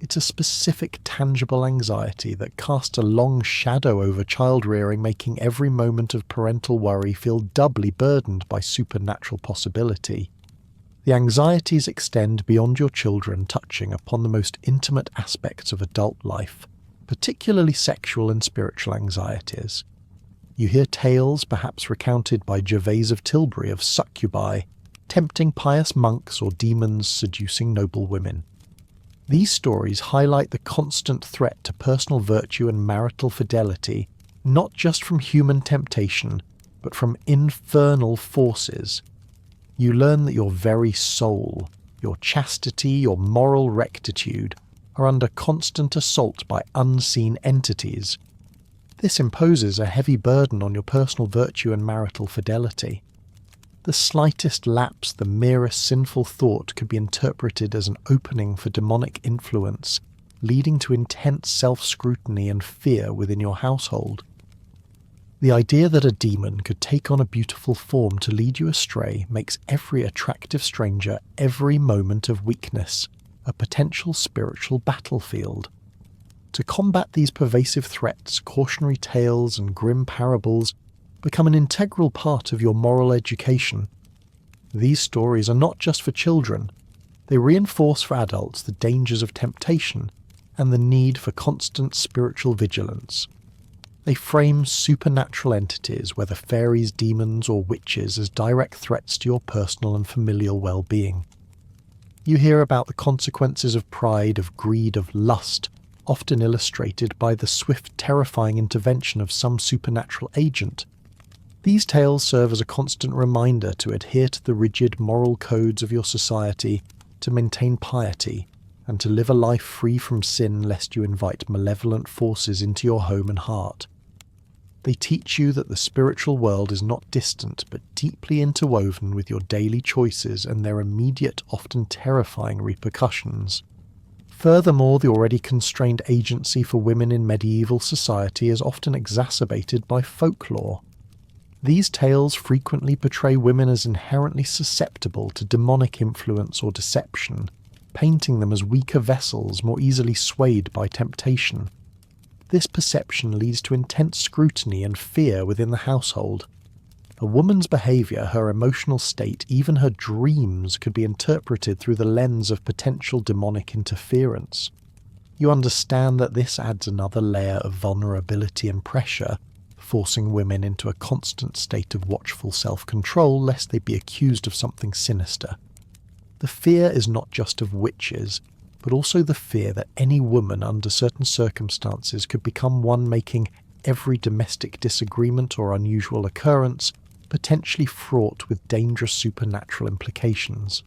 It's a specific, tangible anxiety that casts a long shadow over child-rearing, making every moment of parental worry feel doubly burdened by supernatural possibility. The anxieties extend beyond your children, touching upon the most intimate aspects of adult life, particularly sexual and spiritual anxieties. You hear tales, perhaps recounted by Gervase of Tilbury, of succubi, tempting pious monks or demons seducing noble women. These stories highlight the constant threat to personal virtue and marital fidelity, not just from human temptation, but from infernal forces. You learn that your very soul, your chastity, your moral rectitude, are under constant assault by unseen entities. This imposes a heavy burden on your personal virtue and marital fidelity. The slightest lapse, the merest sinful thought could be interpreted as an opening for demonic influence, leading to intense self-scrutiny and fear within your household. The idea that a demon could take on a beautiful form to lead you astray makes every attractive stranger every moment of weakness a potential spiritual battlefield. To combat these pervasive threats, cautionary tales and grim parables become an integral part of your moral education. These stories are not just for children. They reinforce for adults the dangers of temptation and the need for constant spiritual vigilance. They frame supernatural entities, whether fairies, demons, or witches, as direct threats to your personal and familial well-being. You hear about the consequences of pride, of greed, of lust, often illustrated by the swift, terrifying intervention of some supernatural agent. These tales serve as a constant reminder to adhere to the rigid moral codes of your society, to maintain piety, and to live a life free from sin lest you invite malevolent forces into your home and heart. They teach you that the spiritual world is not distant but deeply interwoven with your daily choices and their immediate, often terrifying repercussions. Furthermore, the already constrained agency for women in medieval society is often exacerbated by folklore. These tales frequently portray women as inherently susceptible to demonic influence or deception, painting them as weaker vessels more easily swayed by temptation. This perception leads to intense scrutiny and fear within the household. A woman's behaviour, her emotional state, even her dreams could be interpreted through the lens of potential demonic interference. You understand that this adds another layer of vulnerability and pressure, forcing women into a constant state of watchful self-control lest they be accused of something sinister. The fear is not just of witches, but also the fear that any woman under certain circumstances could become one making every domestic disagreement or unusual occurrence potentially fraught with dangerous supernatural implications.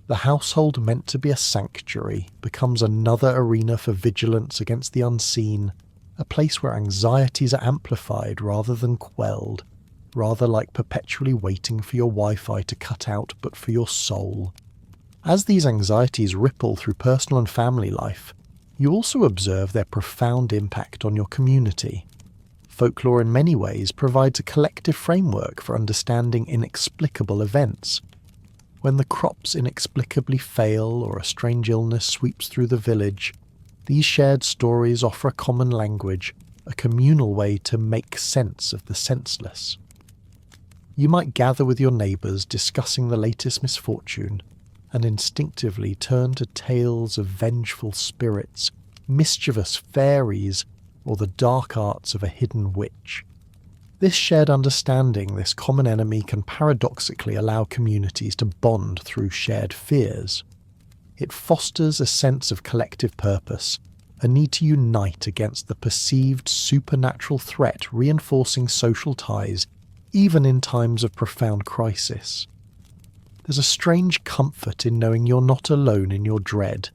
The household meant to be a sanctuary becomes another arena for vigilance against the unseen, a place where anxieties are amplified rather than quelled, rather like perpetually waiting for your Wi-Fi to cut out but for your soul. As these anxieties ripple through personal and family life, you also observe their profound impact on your community. Folklore in many ways provides a collective framework for understanding inexplicable events. When the crops inexplicably fail or a strange illness sweeps through the village, these shared stories offer a common language, a communal way to make sense of the senseless. You might gather with your neighbours discussing the latest misfortune, and instinctively turn to tales of vengeful spirits, mischievous fairies, or the dark arts of a hidden witch. This shared understanding, this common enemy, can paradoxically allow communities to bond through shared fears. It fosters a sense of collective purpose, a need to unite against the perceived supernatural threat, reinforcing social ties even in times of profound crisis. There's a strange comfort in knowing you're not alone in your dread,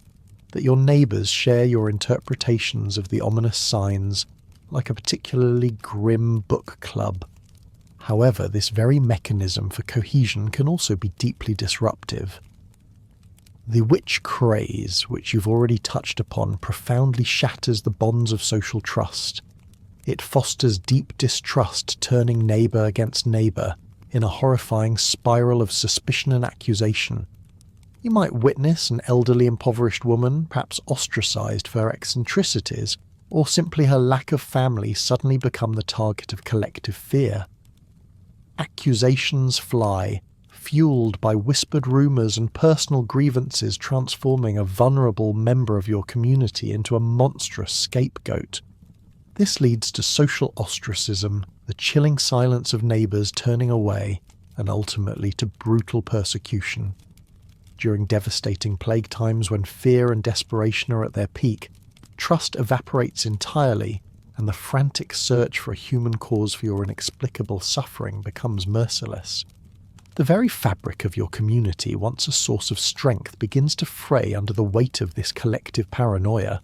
that your neighbours share your interpretations of the ominous signs, like a particularly grim book club. However, this very mechanism for cohesion can also be deeply disruptive. The witch craze, which you've already touched upon, profoundly shatters the bonds of social trust. It fosters deep distrust, turning neighbour against neighbour, in a horrifying spiral of suspicion and accusation. You might witness an elderly impoverished woman, perhaps ostracised for her eccentricities, or simply her lack of family, suddenly become the target of collective fear. Accusations fly, fueled by whispered rumours and personal grievances, transforming a vulnerable member of your community into a monstrous scapegoat. This leads to social ostracism, the chilling silence of neighbours turning away, and ultimately to brutal persecution. During devastating plague times when fear and desperation are at their peak, trust evaporates entirely, and the frantic search for a human cause for your inexplicable suffering becomes merciless. The very fabric of your community, once a source of strength, begins to fray under the weight of this collective paranoia.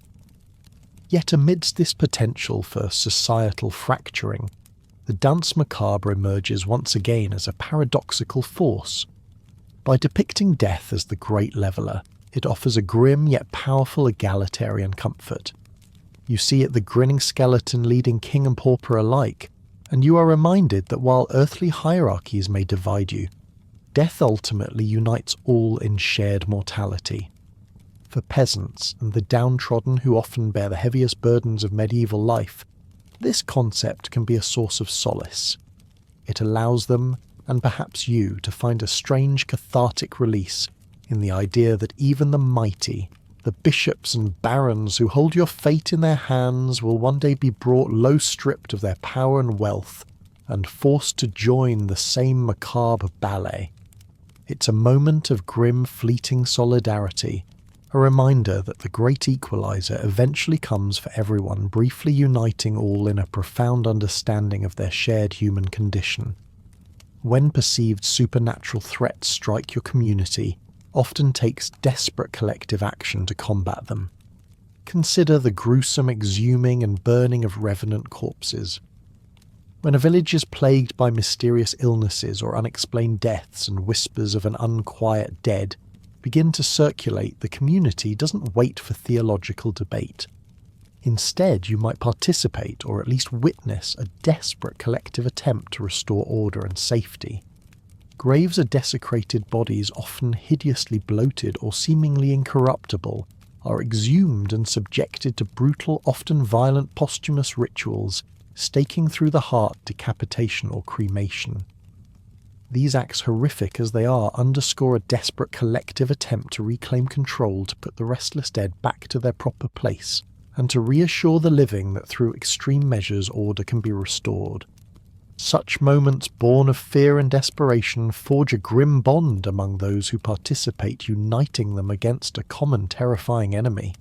Yet amidst this potential for societal fracturing, the danse macabre emerges once again as a paradoxical force. By depicting death as the great leveller, it offers a grim yet powerful egalitarian comfort. You see it the grinning skeleton leading king and pauper alike, and you are reminded that while earthly hierarchies may divide you, death ultimately unites all in shared mortality. For peasants and the downtrodden who often bear the heaviest burdens of medieval life, this concept can be a source of solace. It allows them, and perhaps you, to find a strange cathartic release in the idea that even the mighty, the bishops and barons who hold your fate in their hands, will one day be brought low stripped of their power and wealth and forced to join the same macabre ballet. It's a moment of grim, fleeting solidarity, a reminder that the great equalizer eventually comes for everyone, briefly uniting all in a profound understanding of their shared human condition. When perceived supernatural threats strike your community, often takes desperate collective action to combat them. Consider the gruesome exhuming and burning of revenant corpses. When a village is plagued by mysterious illnesses or unexplained deaths and whispers of an unquiet dead begin to circulate, the community doesn't wait for theological debate. Instead, you might participate, or at least witness, a desperate collective attempt to restore order and safety. Graves of desecrated bodies, often hideously bloated or seemingly incorruptible, are exhumed and subjected to brutal, often violent posthumous rituals, staking through the heart, decapitation or cremation. These acts, horrific as they are, underscore a desperate collective attempt to reclaim control, to put the restless dead back to their proper place, and to reassure the living that through extreme measures order can be restored. Such moments, born of fear and desperation, forge a grim bond among those who participate, uniting them against a common terrifying enemy.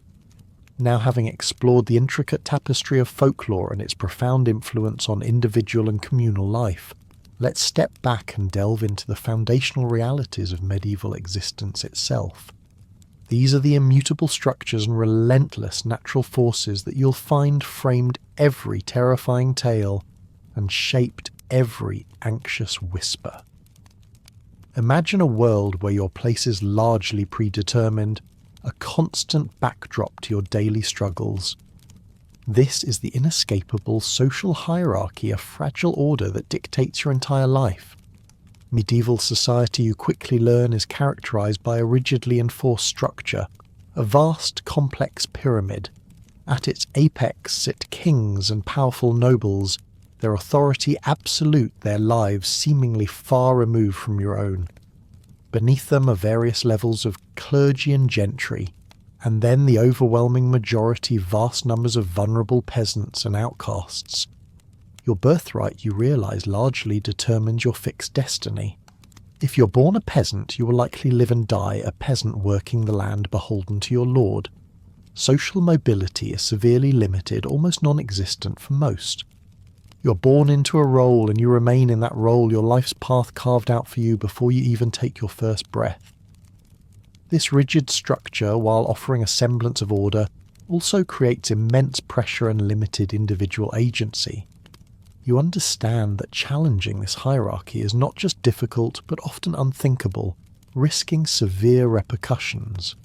Now, having explored the intricate tapestry of folklore and its profound influence on individual and communal life, let's step back and delve into the foundational realities of medieval existence itself. These are the immutable structures and relentless natural forces that you'll find framed every terrifying tale and shaped every anxious whisper. Imagine a world where your place is largely predetermined, a constant backdrop to your daily struggles. This is the inescapable social hierarchy, a fragile order that dictates your entire life. Medieval society, you quickly learn, is characterized by a rigidly enforced structure, a vast, complex pyramid. At its apex sit kings and powerful nobles, their authority absolute, their lives seemingly far removed from your own. Beneath them are various levels of clergy and gentry, and then the overwhelming majority, vast numbers of vulnerable peasants and outcasts. Your birthright, you realise, largely determines your fixed destiny. If you're born a peasant, you will likely live and die a peasant working the land beholden to your lord. Social mobility is severely limited, almost non-existent for most. You're born into a role and you remain in that role, your life's path carved out for you before you even take your first breath. This rigid structure, while offering a semblance of order, also creates immense pressure and limited individual agency. You understand that challenging this hierarchy is not just difficult but often unthinkable, risking severe repercussions.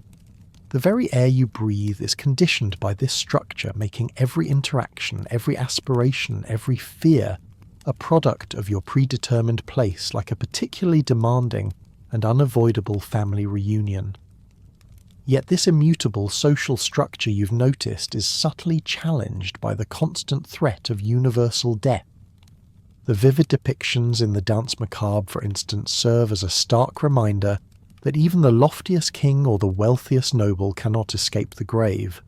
The very air you breathe is conditioned by this structure, making every interaction, every aspiration, every fear a product of your predetermined place, like a particularly demanding and unavoidable family reunion. Yet this immutable social structure you've noticed is subtly challenged by the constant threat of universal death. The vivid depictions in the Danse Macabre, for instance, serve as a stark reminder that even the loftiest king or the wealthiest noble cannot escape the grave.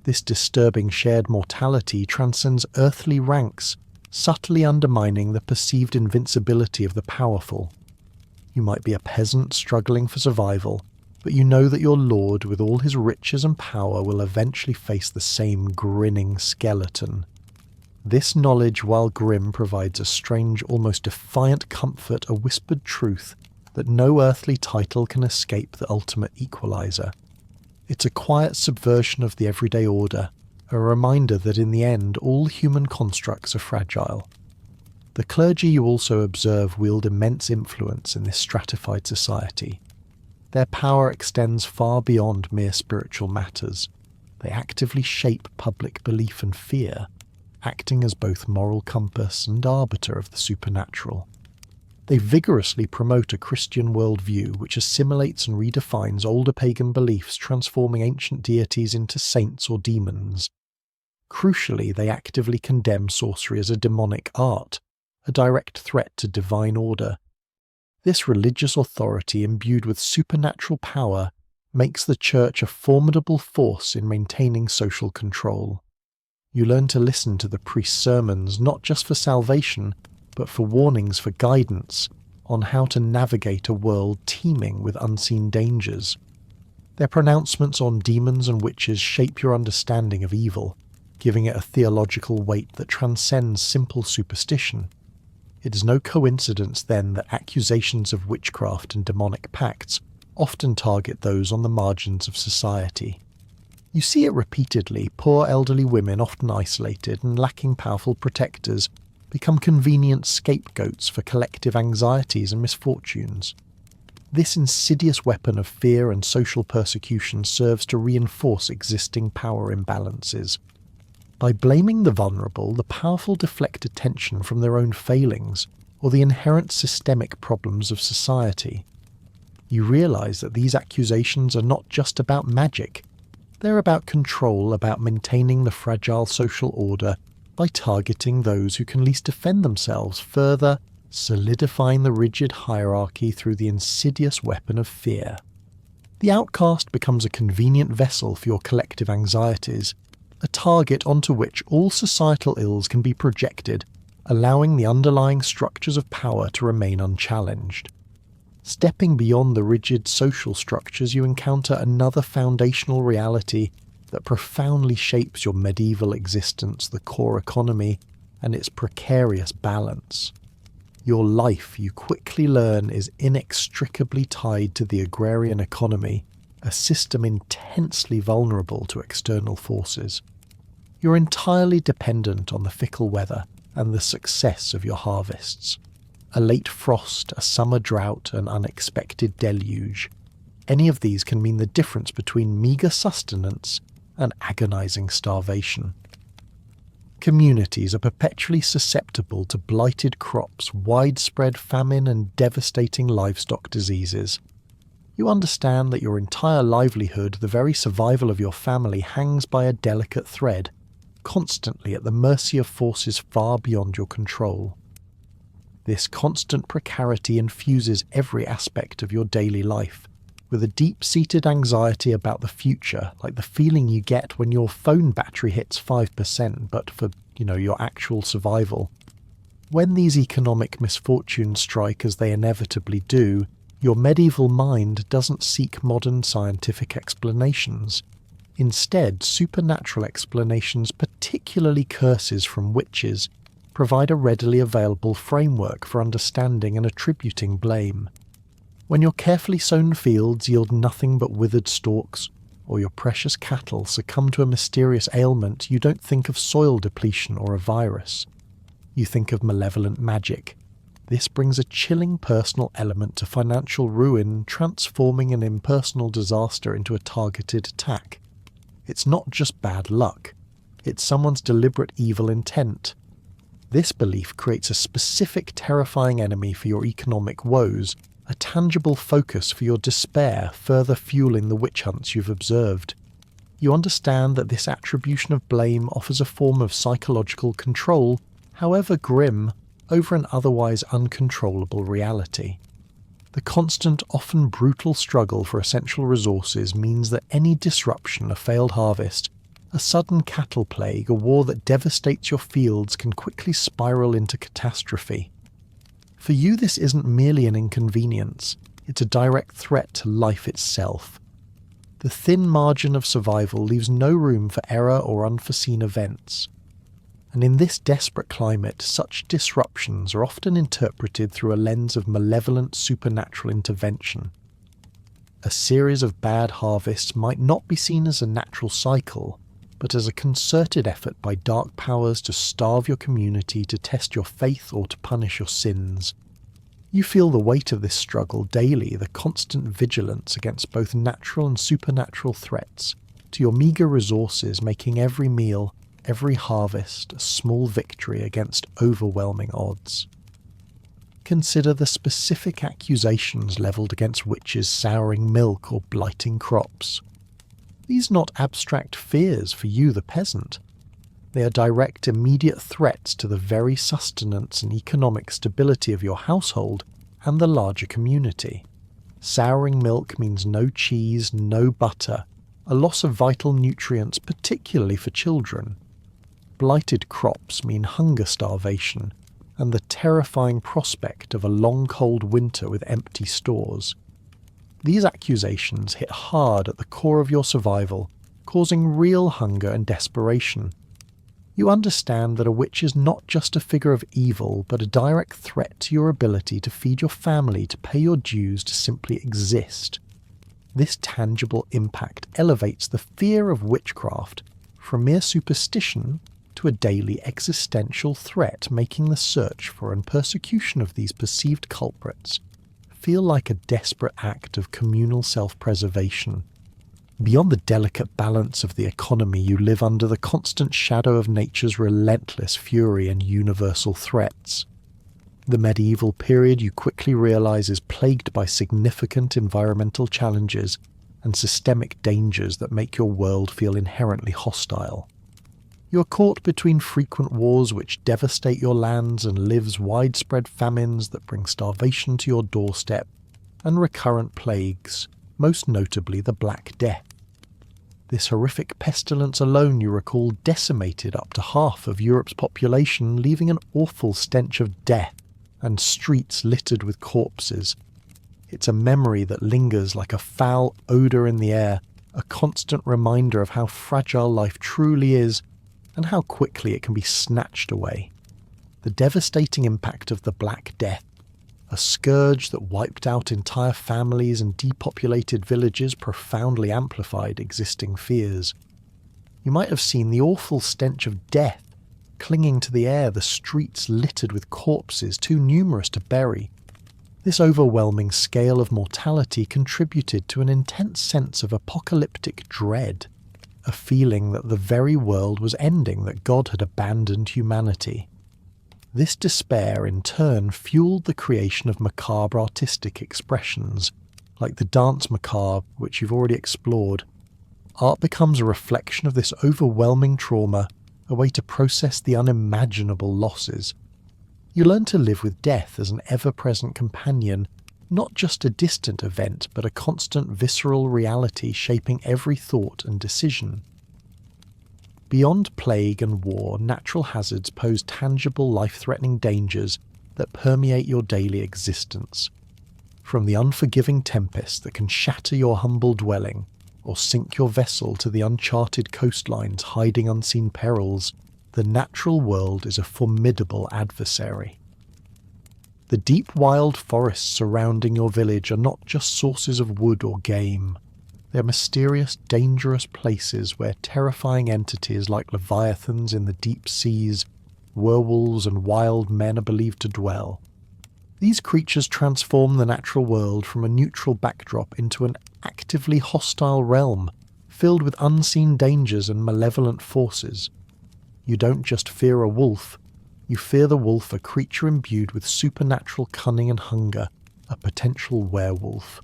This disturbing shared mortality transcends earthly ranks, subtly undermining the perceived invincibility of the powerful. You might be a peasant struggling for survival, but you know that your lord, with all his riches and power, will eventually face the same grinning skeleton. This knowledge, while grim, provides a strange, almost defiant comfort, a whispered truth that no earthly title can escape the ultimate equalizer. It's a quiet subversion of the everyday order, a reminder that in the end all human constructs are fragile. The clergy, you also observe, wield immense influence in this stratified society. Their power extends far beyond mere spiritual matters. They actively shape public belief and fear, acting as both moral compass and arbiter of the supernatural. They vigorously promote a Christian worldview which assimilates and redefines older pagan beliefs, transforming ancient deities into saints or demons. Crucially, they actively condemn sorcery as a demonic art, a direct threat to divine order. This religious authority, imbued with supernatural power, makes the Church a formidable force in maintaining social control. You learn to listen to the priest's sermons not just for salvation, but for warnings, for guidance on how to navigate a world teeming with unseen dangers. Their pronouncements on demons and witches shape your understanding of evil, giving it a theological weight that transcends simple superstition. It is no coincidence, then, that accusations of witchcraft and demonic pacts often target those on the margins of society. You see it repeatedly, poor elderly women, often isolated and lacking powerful protectors, become convenient scapegoats for collective anxieties and misfortunes. This insidious weapon of fear and social persecution serves to reinforce existing power imbalances. By blaming the vulnerable, the powerful deflect attention from their own failings or the inherent systemic problems of society. You realise that these accusations are not just about magic. They're about control, about maintaining the fragile social order by targeting those who can least defend themselves, further solidifying the rigid hierarchy through the insidious weapon of fear. The outcast becomes a convenient vessel for your collective anxieties, a target onto which all societal ills can be projected, allowing the underlying structures of power to remain unchallenged. Stepping beyond the rigid social structures, you encounter another foundational reality that profoundly shapes your medieval existence, the core economy, and its precarious balance. Your life, you quickly learn, is inextricably tied to the agrarian economy, a system intensely vulnerable to external forces. You're entirely dependent on the fickle weather and the success of your harvests. A late frost, a summer drought, an unexpected deluge. Any of these can mean the difference between meagre sustenance and agonizing starvation. Communities are perpetually susceptible to blighted crops, widespread famine, and devastating livestock diseases. You understand that your entire livelihood, the very survival of your family, hangs by a delicate thread, constantly at the mercy of forces far beyond your control. This constant precarity infuses every aspect of your daily life, with a deep-seated anxiety about the future, like the feeling you get when your phone battery hits 5%, but for, your actual survival. When these economic misfortunes strike, as they inevitably do, your medieval mind doesn't seek modern scientific explanations. Instead, supernatural explanations, particularly curses from witches, provide a readily available framework for understanding and attributing blame. When your carefully sown fields yield nothing but withered stalks, or your precious cattle succumb to a mysterious ailment, you don't think of soil depletion or a virus. You think of malevolent magic. This brings a chilling personal element to financial ruin, transforming an impersonal disaster into a targeted attack. It's not just bad luck. It's someone's deliberate evil intent. This belief creates a specific terrifying enemy for your economic woes, a tangible focus for your despair, further fueling the witch hunts you've observed. You understand that this attribution of blame offers a form of psychological control, however grim, over an otherwise uncontrollable reality. The constant, often brutal struggle for essential resources means that any disruption, a failed harvest, a sudden cattle plague, a war that devastates your fields can quickly spiral into catastrophe. For you, this isn't merely an inconvenience, it's a direct threat to life itself. The thin margin of survival leaves no room for error or unforeseen events. And in this desperate climate, such disruptions are often interpreted through a lens of malevolent supernatural intervention. A series of bad harvests might not be seen as a natural cycle, but as a concerted effort by dark powers to starve your community, to test your faith, or to punish your sins. You feel the weight of this struggle daily, the constant vigilance against both natural and supernatural threats, to your meagre resources, making every meal, every harvest, a small victory against overwhelming odds. Consider the specific accusations levelled against witches souring milk or blighting crops. These are not abstract fears for you, the peasant. They are direct, immediate threats to the very sustenance and economic stability of your household and the larger community. Souring milk means no cheese, no butter, a loss of vital nutrients, particularly for children. Blighted crops mean hunger starvation and the terrifying prospect of a long cold winter with empty stores. These accusations hit hard at the core of your survival, causing real hunger and desperation. You understand that a witch is not just a figure of evil, but a direct threat to your ability to feed your family, to pay your dues, to simply exist. This tangible impact elevates the fear of witchcraft from mere superstition to into a daily existential threat, making the search for and persecution of these perceived culprits feel like a desperate act of communal self-preservation. Beyond the delicate balance of the economy, you live under the constant shadow of nature's relentless fury and universal threats. The medieval period, you quickly realize, is plagued by significant environmental challenges and systemic dangers that make your world feel inherently hostile. You are caught between frequent wars which devastate your lands and lives widespread famines that bring starvation to your doorstep, and recurrent plagues, most notably the Black Death. This horrific pestilence alone, you recall, decimated up to half of Europe's population, leaving an awful stench of death and streets littered with corpses. It's a memory that lingers like a foul odour in the air, a constant reminder of how fragile life truly is and how quickly it can be snatched away. The devastating impact of the Black Death, a scourge that wiped out entire families and depopulated villages, profoundly amplified existing fears. You might have seen the awful stench of death clinging to the air, the streets littered with corpses too numerous to bury. This overwhelming scale of mortality contributed to an intense sense of apocalyptic dread, a feeling that the very world was ending, that God had abandoned humanity. This despair, in turn, fueled the creation of macabre artistic expressions, like the dance macabre, which you've already explored. Art becomes a reflection of this overwhelming trauma, a way to process the unimaginable losses. You learn to live with death as an ever-present companion, not just a distant event, but a constant visceral reality shaping every thought and decision. Beyond plague and war, natural hazards pose tangible, life-threatening dangers that permeate your daily existence. From the unforgiving tempest that can shatter your humble dwelling, or sink your vessel to the uncharted coastlines hiding unseen perils, the natural world is a formidable adversary. The deep wild forests surrounding your village are not just sources of wood or game. They are mysterious, dangerous places where terrifying entities like leviathans in the deep seas, werewolves and wild men are believed to dwell. These creatures transform the natural world from a neutral backdrop into an actively hostile realm, filled with unseen dangers and malevolent forces. You don't just fear a wolf, you fear the wolf, a creature imbued with supernatural cunning and hunger, a potential werewolf.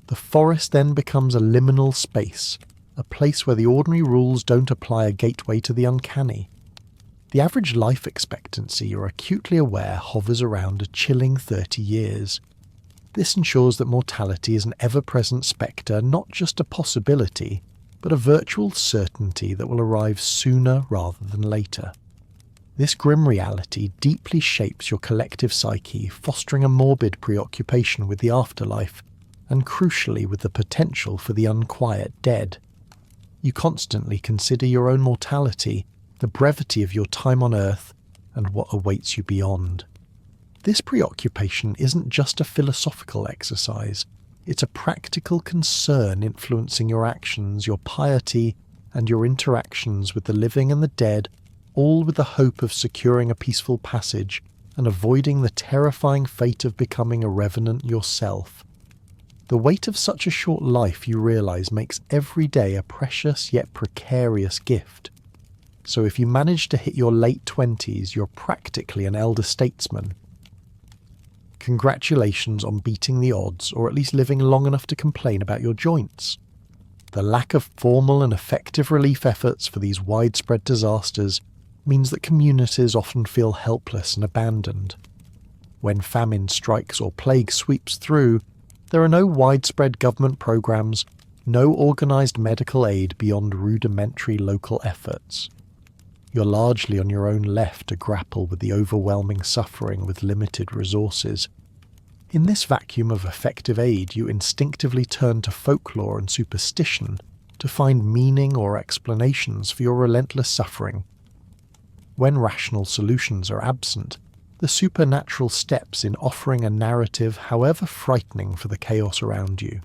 The forest then becomes a liminal space, a place where the ordinary rules don't apply, a gateway to the uncanny. The average life expectancy, you're acutely aware, hovers around a chilling 30 years. This ensures that mortality is an ever-present spectre, not just a possibility, but a virtual certainty that will arrive sooner rather than later. This grim reality deeply shapes your collective psyche, fostering a morbid preoccupation with the afterlife, and crucially with the potential for the unquiet dead. You constantly consider your own mortality, the brevity of your time on Earth, and what awaits you beyond. This preoccupation isn't just a philosophical exercise, it's a practical concern influencing your actions, your piety, and your interactions with the living and the dead, all with the hope of securing a peaceful passage and avoiding the terrifying fate of becoming a revenant yourself. The weight of such a short life, you realize, makes every day a precious yet precarious gift. So if you manage to hit your late 20s, you're practically an elder statesman. Congratulations on beating the odds, or at least living long enough to complain about your joints. The lack of formal and effective relief efforts for these widespread disasters means that communities often feel helpless and abandoned. When famine strikes or plague sweeps through, there are no widespread government programs, no organised medical aid beyond rudimentary local efforts. You're largely on your own left to grapple with the overwhelming suffering with limited resources. In this vacuum of effective aid, you instinctively turn to folklore and superstition to find meaning or explanations for your relentless suffering. When rational solutions are absent, the supernatural steps in offering a narrative, however frightening for the chaos around you.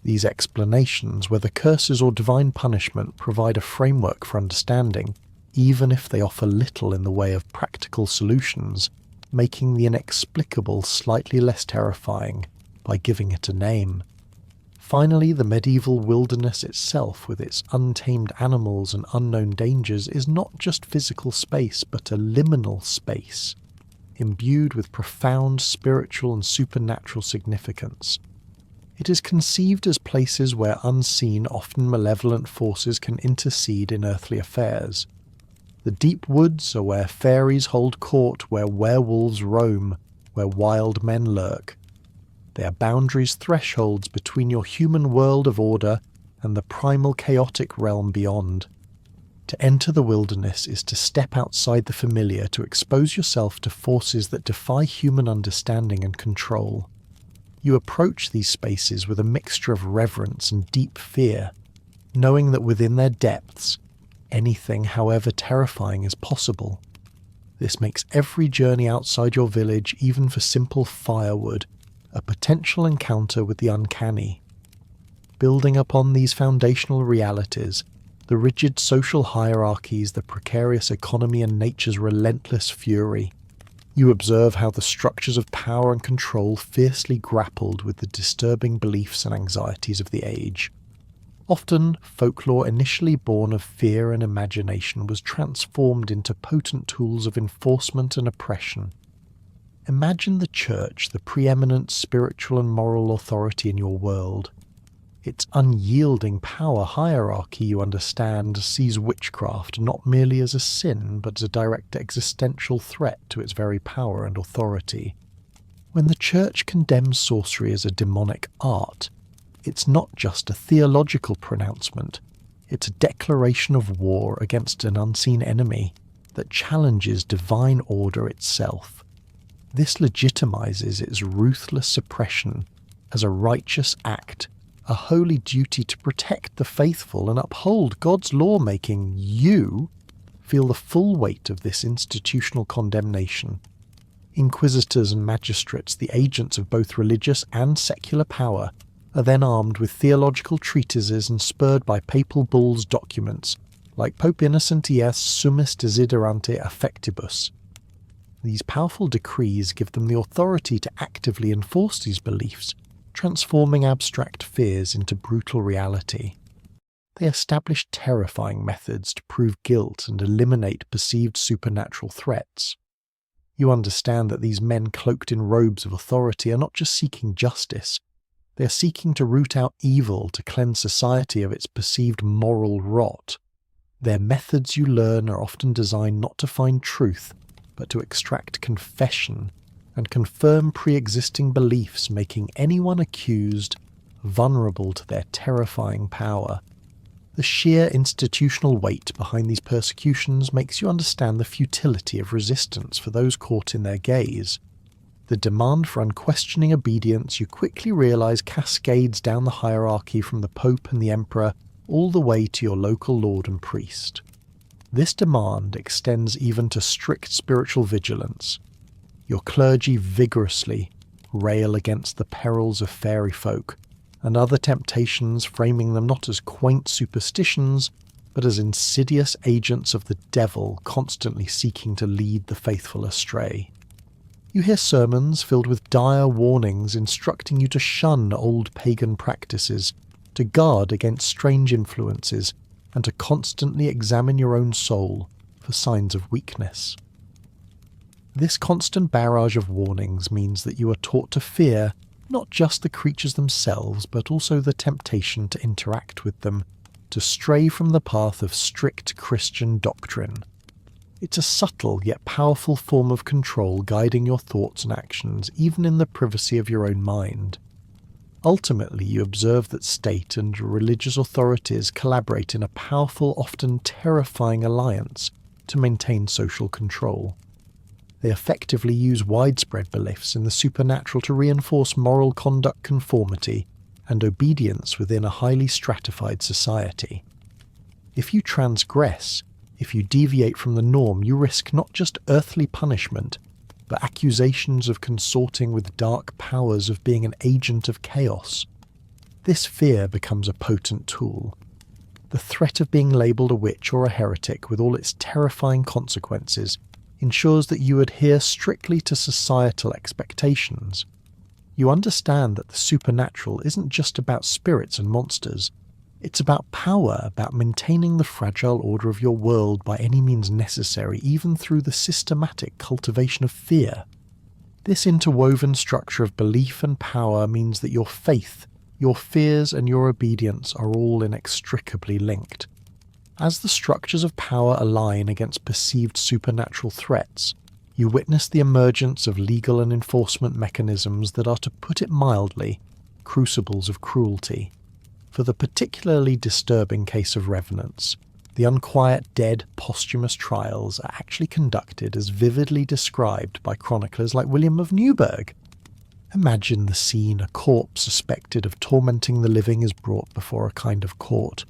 These explanations, whether curses or divine punishment, provide a framework for understanding, even if they offer little in the way of practical solutions, making the inexplicable slightly less terrifying by giving it a name. Finally, the medieval wilderness itself, with its untamed animals and unknown dangers, is not just physical space, but a liminal space, imbued with profound spiritual and supernatural significance. It is conceived as places where unseen, often malevolent forces can intercede in earthly affairs. The deep woods are where fairies hold court, where werewolves roam, where wild men lurk. They are boundaries, thresholds between your human world of order and the primal chaotic realm beyond. To enter the wilderness is to step outside the familiar, to expose yourself to forces that defy human understanding and control. You approach these spaces with a mixture of reverence and deep fear, knowing that within their depths, anything, however terrifying, is possible. This makes every journey outside your village, even for simple firewood, a potential encounter with the uncanny. Building upon these foundational realities, the rigid social hierarchies, the precarious economy, and nature's relentless fury, you observe how the structures of power and control fiercely grappled with the disturbing beliefs and anxieties of the age. Often, folklore initially born of fear and imagination was transformed into potent tools of enforcement and oppression. Imagine the church, the preeminent spiritual and moral authority in your world. Its unyielding power hierarchy, you understand, sees witchcraft not merely as a sin, but as a direct existential threat to its very power and authority. When the church condemns sorcery as a demonic art, it's not just a theological pronouncement, it's a declaration of war against an unseen enemy that challenges divine order itself. This legitimizes its ruthless suppression as a righteous act, a holy duty to protect the faithful and uphold God's law, making you feel the full weight of this institutional condemnation. Inquisitors and magistrates, the agents of both religious and secular power, are then armed with theological treatises and spurred by papal bulls documents, like Pope Innocent I's Summis Desiderante Affectibus. These powerful decrees give them the authority to actively enforce these beliefs, transforming abstract fears into brutal reality. They establish terrifying methods to prove guilt and eliminate perceived supernatural threats. You understand that these men cloaked in robes of authority are not just seeking justice, they are seeking to root out evil, to cleanse society of its perceived moral rot. Their methods, you learn, are often designed not to find truth, but to extract confession and confirm pre-existing beliefs, making anyone accused vulnerable to their terrifying power. The sheer institutional weight behind these persecutions makes you understand the futility of resistance for those caught in their gaze. The demand for unquestioning obedience, you quickly realize, cascades down the hierarchy from the Pope and the Emperor all the way to your local lord and priest. This demand extends even to strict spiritual vigilance. Your clergy vigorously rail against the perils of fairy folk and other temptations, framing them not as quaint superstitions, but as insidious agents of the devil constantly seeking to lead the faithful astray. You hear sermons filled with dire warnings instructing you to shun old pagan practices, to guard against strange influences, and to constantly examine your own soul for signs of weakness. This constant barrage of warnings means that you are taught to fear not just the creatures themselves, but also the temptation to interact with them, to stray from the path of strict Christian doctrine. It's a subtle yet powerful form of control guiding your thoughts and actions, even in the privacy of your own mind. Ultimately, you observe that state and religious authorities collaborate in a powerful, often terrifying alliance to maintain social control. They effectively use widespread beliefs in the supernatural to reinforce moral conduct conformity and obedience within a highly stratified society. If you transgress, if you deviate from the norm, you risk not just earthly punishment, but accusations of consorting with dark powers, of being an agent of chaos. This fear becomes a potent tool. The threat of being labelled a witch or a heretic with all its terrifying consequences ensures that you adhere strictly to societal expectations. You understand that the supernatural isn't just about spirits and monsters. It's about power, about maintaining the fragile order of your world by any means necessary, even through the systematic cultivation of fear. This interwoven structure of belief and power means that your faith, your fears and your obedience are all inextricably linked. As the structures of power align against perceived supernatural threats, you witness the emergence of legal and enforcement mechanisms that are, to put it mildly, crucibles of cruelty. For the particularly disturbing case of revenants, the unquiet dead posthumous trials are actually conducted as vividly described by chroniclers like William of Newburgh. Imagine the scene: a corpse suspected of tormenting the living is brought before a kind of court.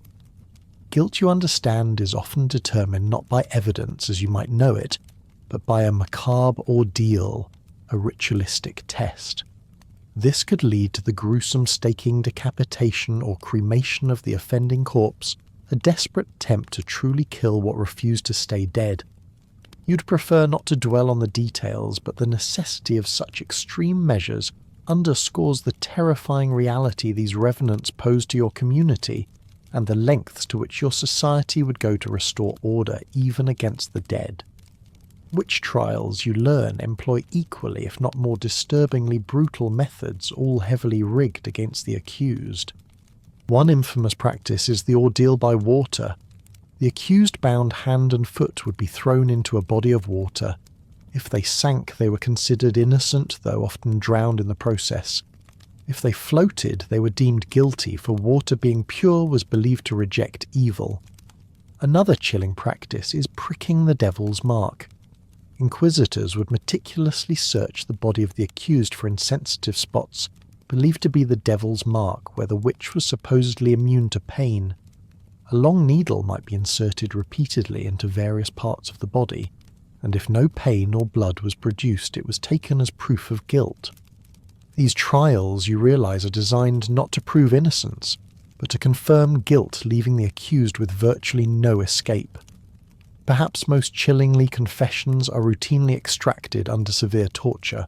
Guilt, you understand, is often determined not by evidence as you might know it, but by a macabre ordeal, a ritualistic test. This could lead to the gruesome staking, decapitation or cremation of the offending corpse, a desperate attempt to truly kill what refused to stay dead. You'd prefer not to dwell on the details, but the necessity of such extreme measures underscores the terrifying reality these revenants pose to your community, and the lengths to which your society would go to restore order even against the dead. Witch trials, you learn, employ equally, if not more disturbingly brutal methods, all heavily rigged against the accused. One infamous practice is the ordeal by water. The accused, bound hand and foot, would be thrown into a body of water. If they sank, they were considered innocent, though often drowned in the process. If they floated, they were deemed guilty, for water being pure was believed to reject evil. Another chilling practice is pricking the devil's mark. Inquisitors would meticulously search the body of the accused for insensitive spots, believed to be the devil's mark, where the witch was supposedly immune to pain. A long needle might be inserted repeatedly into various parts of the body, and if no pain or blood was produced, it was taken as proof of guilt. These trials, you realize, are designed not to prove innocence, but to confirm guilt, leaving the accused with virtually no escape. Perhaps most chillingly, confessions are routinely extracted under severe torture.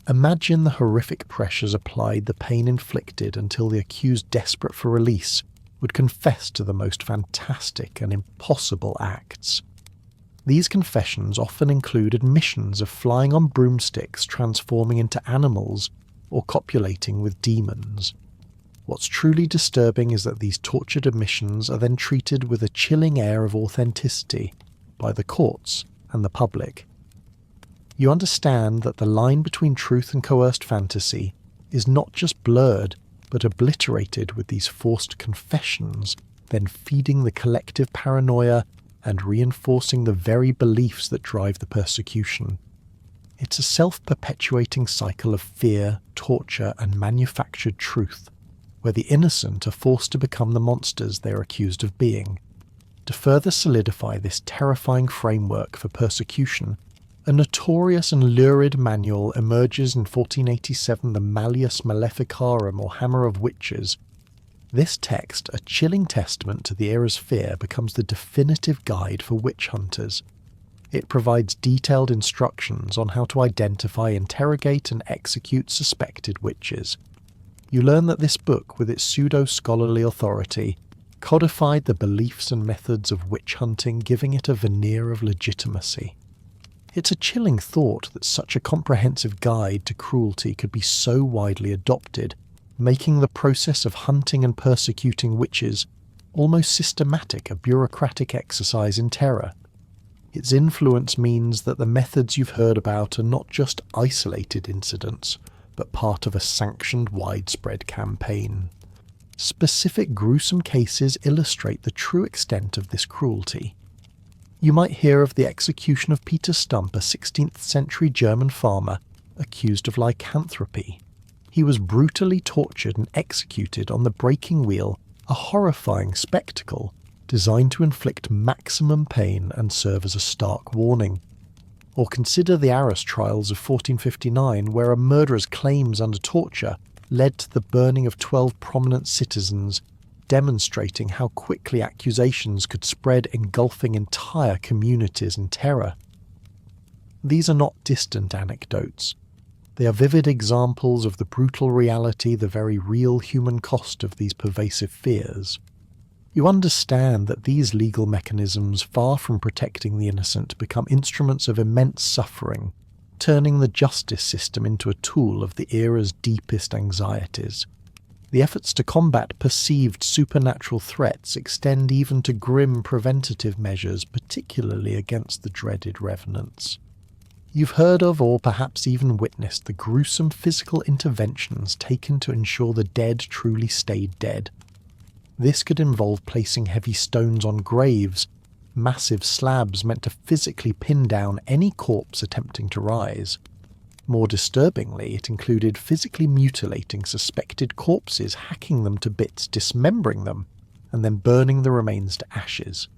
Imagine the horrific pressures applied, the pain inflicted, until the accused, desperate for release, would confess to the most fantastic and impossible acts. These confessions often include admissions of flying on broomsticks, transforming into animals, or copulating with demons. What's truly disturbing is that these tortured admissions are then treated with a chilling air of authenticity by the courts and the public. You understand that the line between truth and coerced fantasy is not just blurred, but obliterated with these forced confessions, then feeding the collective paranoia and reinforcing the very beliefs that drive the persecution. It's a self-perpetuating cycle of fear, torture, and manufactured truth, where the innocent are forced to become the monsters they are accused of being. To further solidify this terrifying framework for persecution, a notorious and lurid manual emerges in 1487, the Malleus Maleficarum, or Hammer of Witches. This text, a chilling testament to the era's fear, becomes the definitive guide for witch hunters. It provides detailed instructions on how to identify, interrogate, and execute suspected witches. You learn that this book, with its pseudo-scholarly authority, codified the beliefs and methods of witch hunting, giving it a veneer of legitimacy. It's a chilling thought that such a comprehensive guide to cruelty could be so widely adopted, making the process of hunting and persecuting witches almost systematic, a bureaucratic exercise in terror. Its influence means that the methods you've heard about are not just isolated incidents, but part of a sanctioned, widespread campaign. Specific gruesome cases illustrate the true extent of this cruelty. You might hear of the execution of Peter Stump, a 16th century German farmer accused of lycanthropy. He was brutally tortured and executed on the breaking wheel, a horrifying spectacle designed to inflict maximum pain and serve as a stark warning. Or consider the Arras trials of 1459, where a murderer's claims under torture led to the burning of 12 prominent citizens, demonstrating how quickly accusations could spread, engulfing entire communities in terror. These are not distant anecdotes. They are vivid examples of the brutal reality, the very real human cost of these pervasive fears. You understand that these legal mechanisms, far from protecting the innocent, become instruments of immense suffering, turning the justice system into a tool of the era's deepest anxieties. The efforts to combat perceived supernatural threats extend even to grim preventative measures, particularly against the dreaded revenants. You've heard of, or perhaps even witnessed, the gruesome physical interventions taken to ensure the dead truly stayed dead. This could involve placing heavy stones on graves, massive slabs meant to physically pin down any corpse attempting to rise. More disturbingly, it included physically mutilating suspected corpses, hacking them to bits, dismembering them, and then burning the remains to ashes.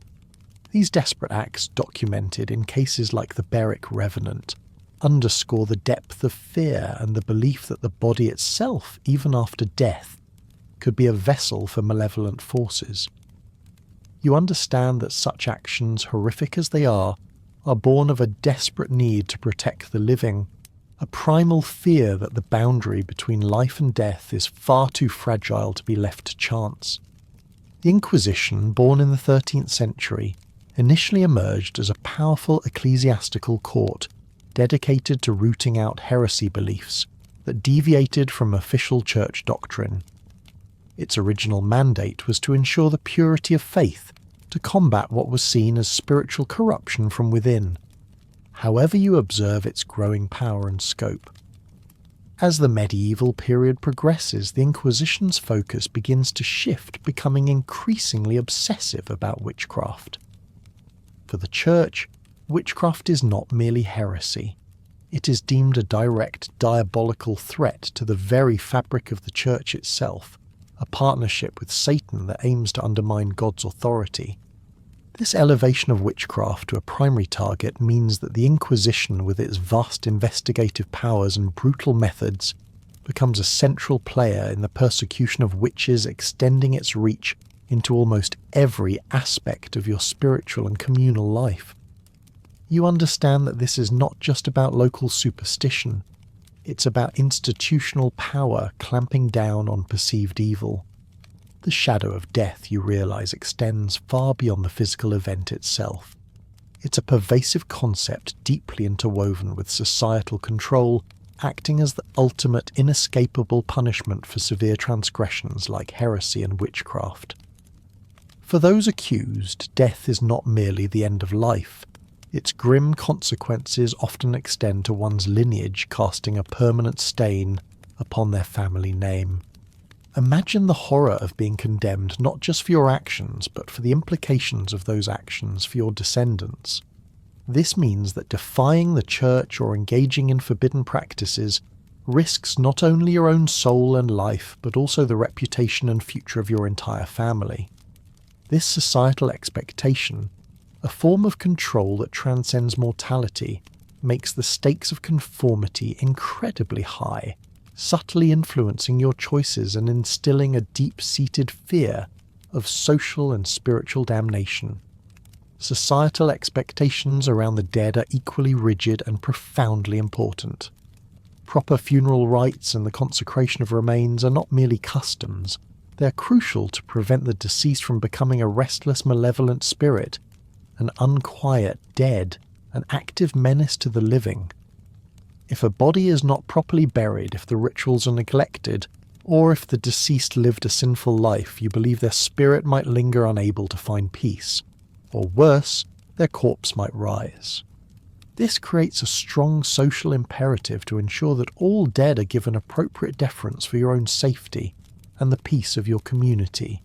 These desperate acts, documented in cases like the Berwick Revenant, underscore the depth of fear and the belief that the body itself, even after death, could be a vessel for malevolent forces. You understand that such actions, horrific as they are born of a desperate need to protect the living, a primal fear that the boundary between life and death is far too fragile to be left to chance. The Inquisition, born in the 13th century, initially emerged as a powerful ecclesiastical court dedicated to rooting out heresy beliefs that deviated from official church doctrine. Its original mandate was to ensure the purity of faith, to combat what was seen as spiritual corruption from within. However you observe its growing power and scope. As the medieval period progresses, the Inquisition's focus begins to shift, becoming increasingly obsessive about witchcraft. For the Church, witchcraft is not merely heresy. It is deemed a direct, diabolical threat to the very fabric of the Church itself, a partnership with Satan that aims to undermine God's authority. This elevation of witchcraft to a primary target means that the Inquisition, with its vast investigative powers and brutal methods, becomes a central player in the persecution of witches, extending its reach into almost every aspect of your spiritual and communal life. You understand that this is not just about local superstition. It's about institutional power clamping down on perceived evil. The shadow of death, you realize, extends far beyond the physical event itself. It's a pervasive concept deeply interwoven with societal control, acting as the ultimate inescapable punishment for severe transgressions like heresy and witchcraft. For those accused, death is not merely the end of life. Its grim consequences often extend to one's lineage, casting a permanent stain upon their family name. Imagine the horror of being condemned not just for your actions, but for the implications of those actions for your descendants. This means that defying the Church or engaging in forbidden practices risks not only your own soul and life, but also the reputation and future of your entire family. This societal expectation, a form of control that transcends mortality, makes the stakes of conformity incredibly high, subtly influencing your choices and instilling a deep-seated fear of social and spiritual damnation. Societal expectations around the dead are equally rigid and profoundly important. Proper funeral rites and the consecration of remains are not merely customs. They are crucial to prevent the deceased from becoming a restless, malevolent spirit, an unquiet dead, an active menace to the living. If a body is not properly buried, if the rituals are neglected, or if the deceased lived a sinful life, you believe their spirit might linger unable to find peace. Or worse, their corpse might rise. This creates a strong social imperative to ensure that all dead are given appropriate deference for your own safety and the peace of your community.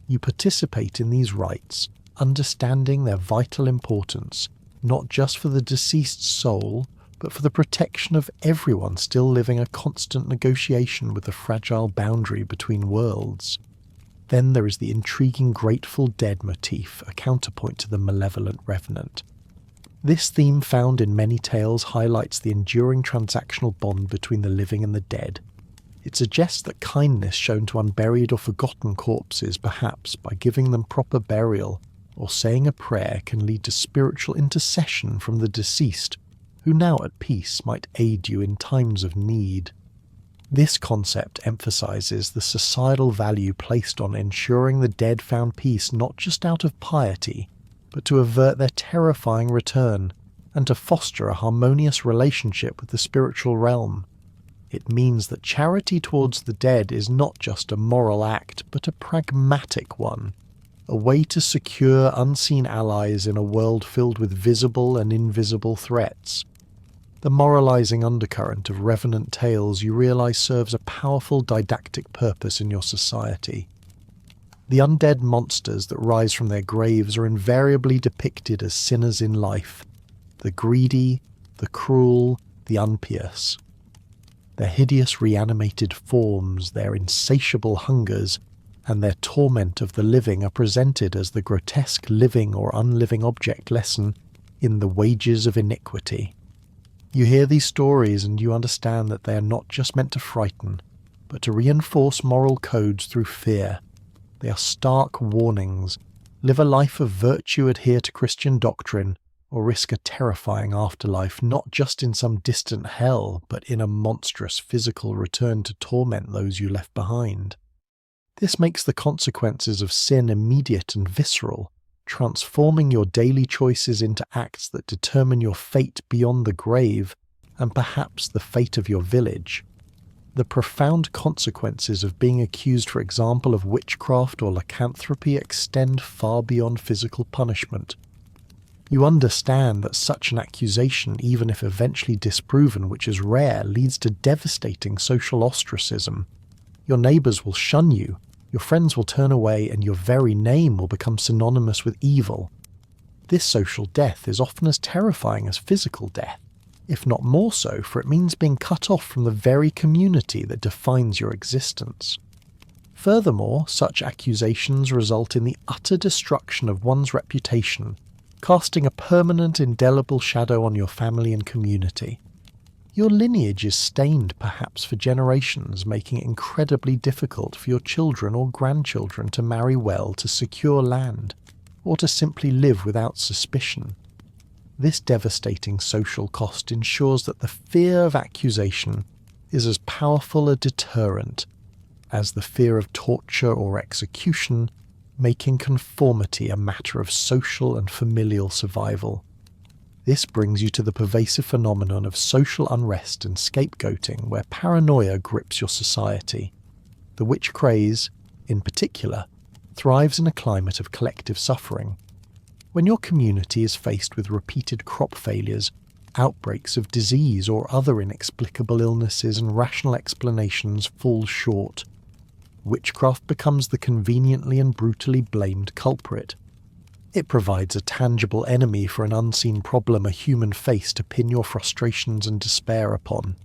You participate in these rites, understanding their vital importance, not just for the deceased's soul, but for the protection of everyone still living a constant negotiation with the fragile boundary between worlds. Then there is the intriguing Grateful Dead motif, a counterpoint to the malevolent revenant. This theme, found in many tales, highlights the enduring transactional bond between the living and the dead. It suggests that kindness shown to unburied or forgotten corpses, perhaps by giving them proper burial or saying a prayer, can lead to spiritual intercession from the deceased, who now at peace might aid you in times of need. This concept emphasizes the societal value placed on ensuring the dead found peace not just out of piety, but to avert their terrifying return and to foster a harmonious relationship with the spiritual realm. It means that charity towards the dead is not just a moral act, but a pragmatic one, a way to secure unseen allies in a world filled with visible and invisible threats. The moralizing undercurrent of revenant tales, you realize, serves a powerful didactic purpose in your society. The undead monsters that rise from their graves are invariably depicted as sinners in life, the greedy, the cruel, the impious. Their hideous reanimated forms, their insatiable hungers, and their torment of the living are presented as the grotesque living or unliving object lesson in The Wages of Iniquity. You hear these stories and you understand that they are not just meant to frighten, but to reinforce moral codes through fear. They are stark warnings. Live a life of virtue, adhere to Christian doctrine, or risk a terrifying afterlife, not just in some distant hell, but in a monstrous physical return to torment those you left behind. This makes the consequences of sin immediate and visceral, transforming your daily choices into acts that determine your fate beyond the grave, and perhaps the fate of your village. The profound consequences of being accused, for example, of witchcraft or lycanthropy extend far beyond physical punishment. You understand that such an accusation, even if eventually disproven, which is rare, leads to devastating social ostracism. Your neighbours will shun you, your friends will turn away, and your very name will become synonymous with evil. This social death is often as terrifying as physical death, if not more so, for it means being cut off from the very community that defines your existence. Furthermore, such accusations result in the utter destruction of one's reputation, casting a permanent, indelible shadow on your family and community. Your lineage is stained perhaps for generations, making it incredibly difficult for your children or grandchildren to marry well, to secure land, or to simply live without suspicion. This devastating social cost ensures that the fear of accusation is as powerful a deterrent as the fear of torture or execution, making conformity a matter of social and familial survival. This brings you to the pervasive phenomenon of social unrest and scapegoating, where paranoia grips your society. The witch craze, in particular, thrives in a climate of collective suffering. When your community is faced with repeated crop failures, outbreaks of disease or other inexplicable illnesses and rational explanations fall short, witchcraft becomes the conveniently and brutally blamed culprit. It provides a tangible enemy for an unseen problem, a human face to pin your frustrations and despair upon.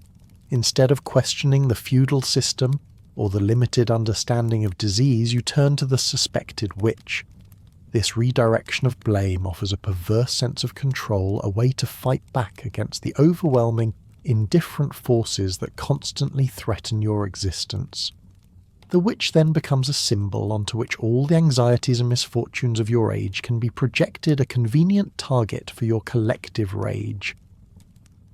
Instead of questioning the feudal system or the limited understanding of disease, you turn to the suspected witch. This redirection of blame offers a perverse sense of control, a way to fight back against the overwhelming, indifferent forces that constantly threaten your existence. The witch then becomes a symbol onto which all the anxieties and misfortunes of your age can be projected, a convenient target for your collective rage.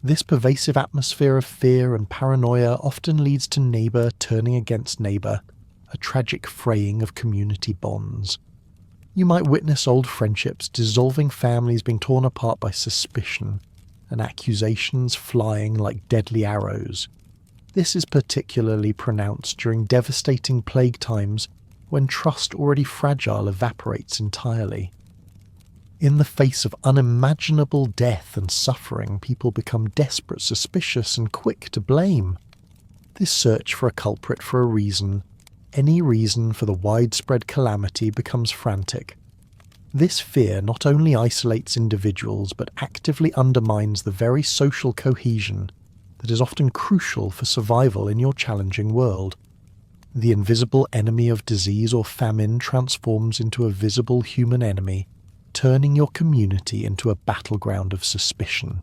This pervasive atmosphere of fear and paranoia often leads to neighbour turning against neighbour, a tragic fraying of community bonds. You might witness old friendships dissolving, families being torn apart by suspicion, and accusations flying like deadly arrows. This is particularly pronounced during devastating plague times, when trust already fragile evaporates entirely. In the face of unimaginable death and suffering, people become desperate, suspicious, and quick to blame. This search for a culprit for a reason, any reason for the widespread calamity, becomes frantic. This fear not only isolates individuals, but actively undermines the very social cohesion that is often crucial for survival in your challenging world. The invisible enemy of disease or famine transforms into a visible human enemy, turning your community into a battleground of suspicion.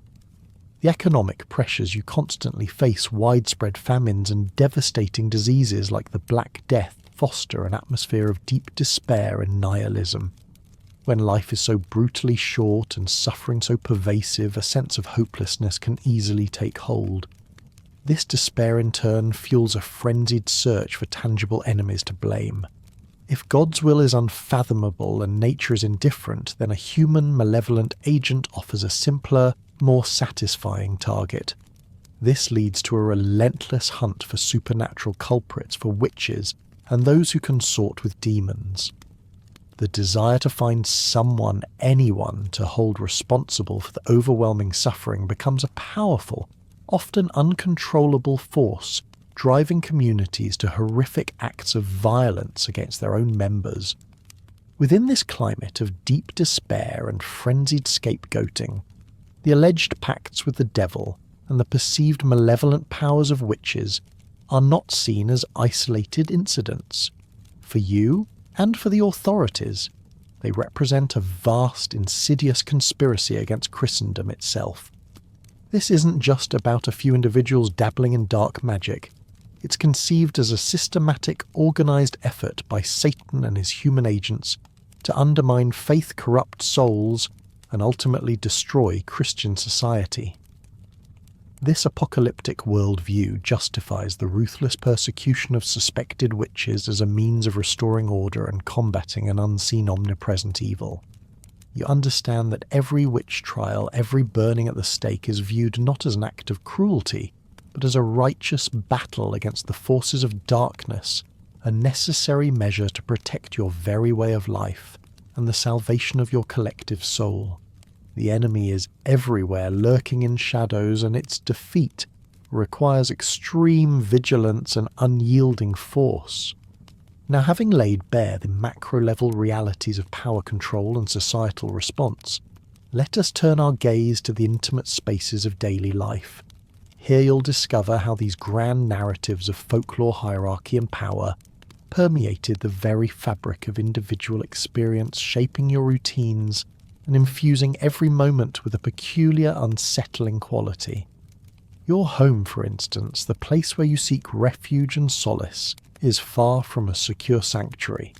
The economic pressures you constantly face, widespread famines and devastating diseases like the Black Death, foster an atmosphere of deep despair and nihilism. When life is so brutally short and suffering so pervasive, a sense of hopelessness can easily take hold. This despair in turn fuels a frenzied search for tangible enemies to blame. If God's will is unfathomable and nature is indifferent, then a human malevolent agent offers a simpler, more satisfying target. This leads to a relentless hunt for supernatural culprits, for witches, and those who consort with demons. The desire to find someone, anyone, to hold responsible for the overwhelming suffering becomes a powerful, often uncontrollable force, driving communities to horrific acts of violence against their own members. Within this climate of deep despair and frenzied scapegoating, the alleged pacts with the devil and the perceived malevolent powers of witches are not seen as isolated incidents. For you, and for the authorities, they represent a vast, insidious conspiracy against Christendom itself. This isn't just about a few individuals dabbling in dark magic. It's conceived as a systematic, organised effort by Satan and his human agents to undermine faith-corrupt souls and ultimately destroy Christian society. This apocalyptic worldview justifies the ruthless persecution of suspected witches as a means of restoring order and combating an unseen omnipresent evil. You understand that every witch trial, every burning at the stake is viewed not as an act of cruelty, but as a righteous battle against the forces of darkness, a necessary measure to protect your very way of life and the salvation of your collective soul. The enemy is everywhere, lurking in shadows, and its defeat requires extreme vigilance and unyielding force. Now, having laid bare the macro-level realities of power control and societal response, let us turn our gaze to the intimate spaces of daily life. Here you'll discover how these grand narratives of folklore hierarchy and power permeated the very fabric of individual experience, shaping your routines and infusing every moment with a peculiar, unsettling quality. Your home, for instance, the place where you seek refuge and solace, is far from a secure sanctuary.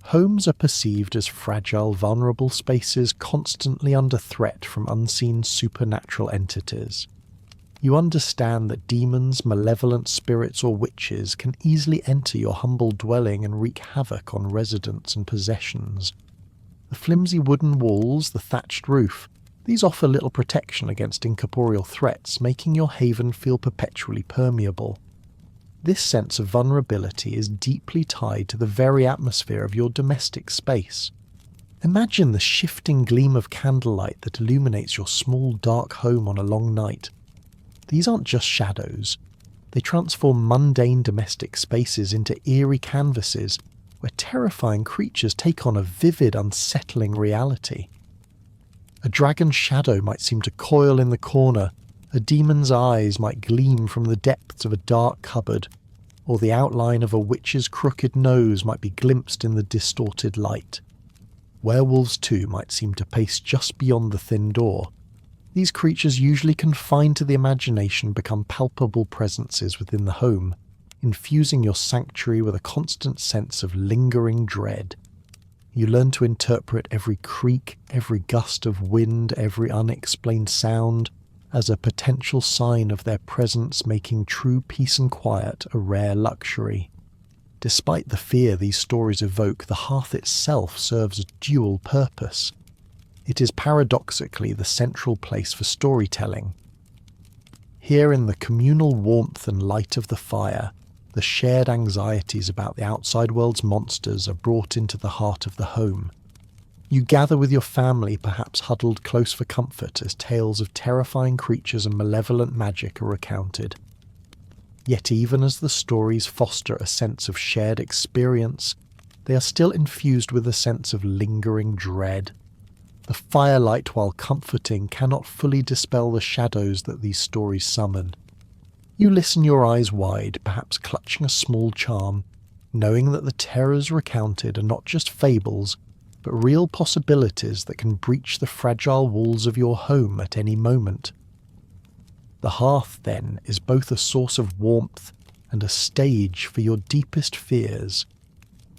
Homes are perceived as fragile, vulnerable spaces constantly under threat from unseen supernatural entities. You understand that demons, malevolent spirits or witches can easily enter your humble dwelling and wreak havoc on residents and possessions. The flimsy wooden walls, the thatched roof, these offer little protection against incorporeal threats, making your haven feel perpetually permeable. This sense of vulnerability is deeply tied to the very atmosphere of your domestic space. Imagine the shifting gleam of candlelight that illuminates your small dark home on a long night. These aren't just shadows. They transform mundane domestic spaces into eerie canvases where terrifying creatures take on a vivid, unsettling reality. A dragon's shadow might seem to coil in the corner, a demon's eyes might gleam from the depths of a dark cupboard, or the outline of a witch's crooked nose might be glimpsed in the distorted light. Werewolves too might seem to pace just beyond the thin door. These creatures, usually confined to the imagination, become palpable presences within the home, infusing your sanctuary with a constant sense of lingering dread. You learn to interpret every creak, every gust of wind, every unexplained sound as a potential sign of their presence, making true peace and quiet a rare luxury. Despite the fear these stories evoke, the hearth itself serves a dual purpose. It is paradoxically the central place for storytelling. Here, in the communal warmth and light of the fire, the shared anxieties about the outside world's monsters are brought into the heart of the home. You gather with your family, perhaps huddled close for comfort, as tales of terrifying creatures and malevolent magic are recounted. Yet even as the stories foster a sense of shared experience, they are still infused with a sense of lingering dread. The firelight, while comforting, cannot fully dispel the shadows that these stories summon. You listen, your eyes wide, perhaps clutching a small charm, knowing that the terrors recounted are not just fables, but real possibilities that can breach the fragile walls of your home at any moment. The hearth, then, is both a source of warmth and a stage for your deepest fears.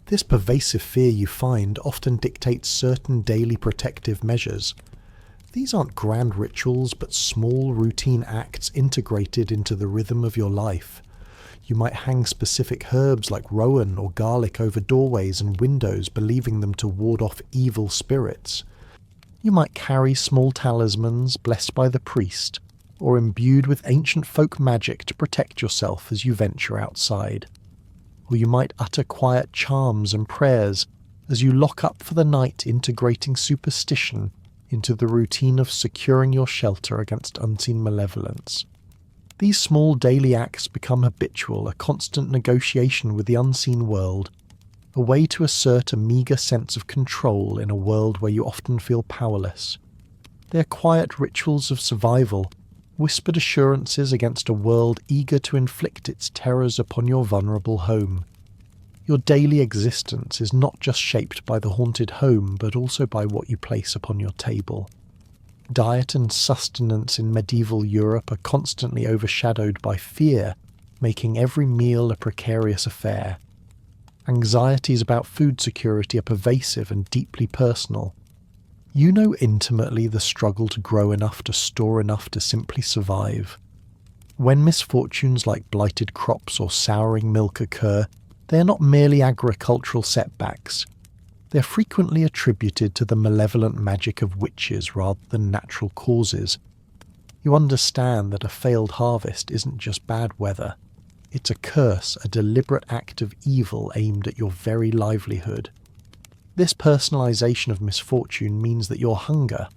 This pervasive fear you find often dictates certain daily protective measures. These aren't grand rituals, but small routine acts integrated into the rhythm of your life. You might hang specific herbs like rowan or garlic over doorways and windows, believing them to ward off evil spirits. You might carry small talismans blessed by the priest, or imbued with ancient folk magic to protect yourself as you venture outside. Or you might utter quiet charms and prayers as you lock up for the night, integrating superstition into the routine of securing your shelter against unseen malevolence. These small daily acts become habitual, a constant negotiation with the unseen world, a way to assert a meagre sense of control in a world where you often feel powerless. They are quiet rituals of survival, whispered assurances against a world eager to inflict its terrors upon your vulnerable home. Your daily existence is not just shaped by the haunted home, but also by what you place upon your table. Diet and sustenance in medieval Europe are constantly overshadowed by fear, making every meal a precarious affair. Anxieties about food security are pervasive and deeply personal. You know intimately the struggle to grow enough to store enough to simply survive. When misfortunes like blighted crops or souring milk occur, they are not merely agricultural setbacks. They are frequently attributed to the malevolent magic of witches rather than natural causes. You understand that a failed harvest isn't just bad weather. It's a curse, a deliberate act of evil aimed at your very livelihood. This personalization of misfortune means that your hunger,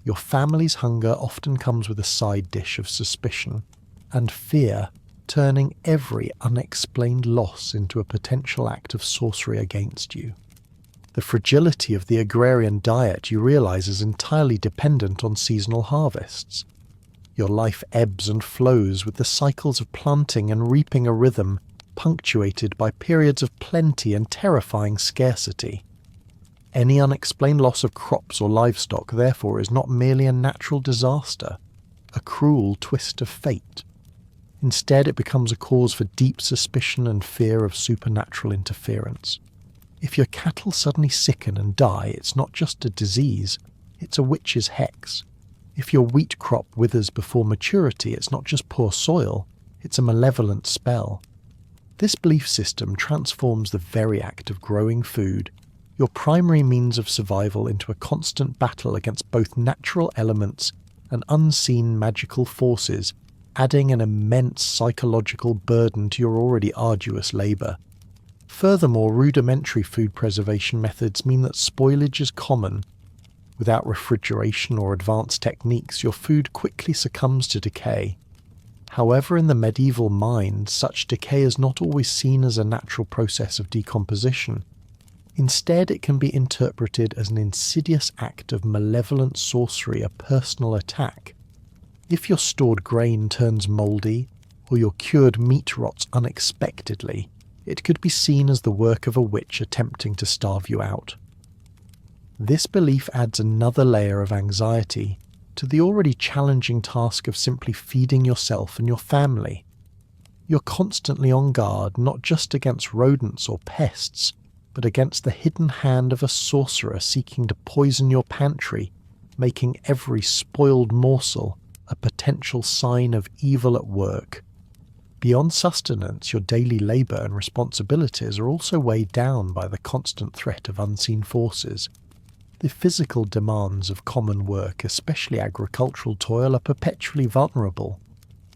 your family's hunger, often comes with a side dish of suspicion and fear, turning every unexplained loss into a potential act of sorcery against you. The fragility of the agrarian diet, you realize, is entirely dependent on seasonal harvests. Your life ebbs and flows with the cycles of planting and reaping, a rhythm punctuated by periods of plenty and terrifying scarcity. Any unexplained loss of crops or livestock, therefore, is not merely a natural disaster, a cruel twist of fate. Instead, it becomes a cause for deep suspicion and fear of supernatural interference. If your cattle suddenly sicken and die, it's not just a disease, it's a witch's hex. If your wheat crop withers before maturity, it's not just poor soil, it's a malevolent spell. This belief system transforms the very act of growing food, your primary means of survival, into a constant battle against both natural elements and unseen magical forces, adding an immense psychological burden to your already arduous labour. Furthermore, rudimentary food preservation methods mean that spoilage is common. Without refrigeration or advanced techniques, your food quickly succumbs to decay. However, in the medieval mind, such decay is not always seen as a natural process of decomposition. Instead, it can be interpreted as an insidious act of malevolent sorcery, a personal attack. If your stored grain turns mouldy, or your cured meat rots unexpectedly, it could be seen as the work of a witch attempting to starve you out. This belief adds another layer of anxiety to the already challenging task of simply feeding yourself and your family. You're constantly on guard, not just against rodents or pests, but against the hidden hand of a sorcerer seeking to poison your pantry, making every spoiled morsel a potential sign of evil at work. Beyond sustenance, your daily labour and responsibilities are also weighed down by the constant threat of unseen forces. The physical demands of common work, especially agricultural toil, are perpetually vulnerable.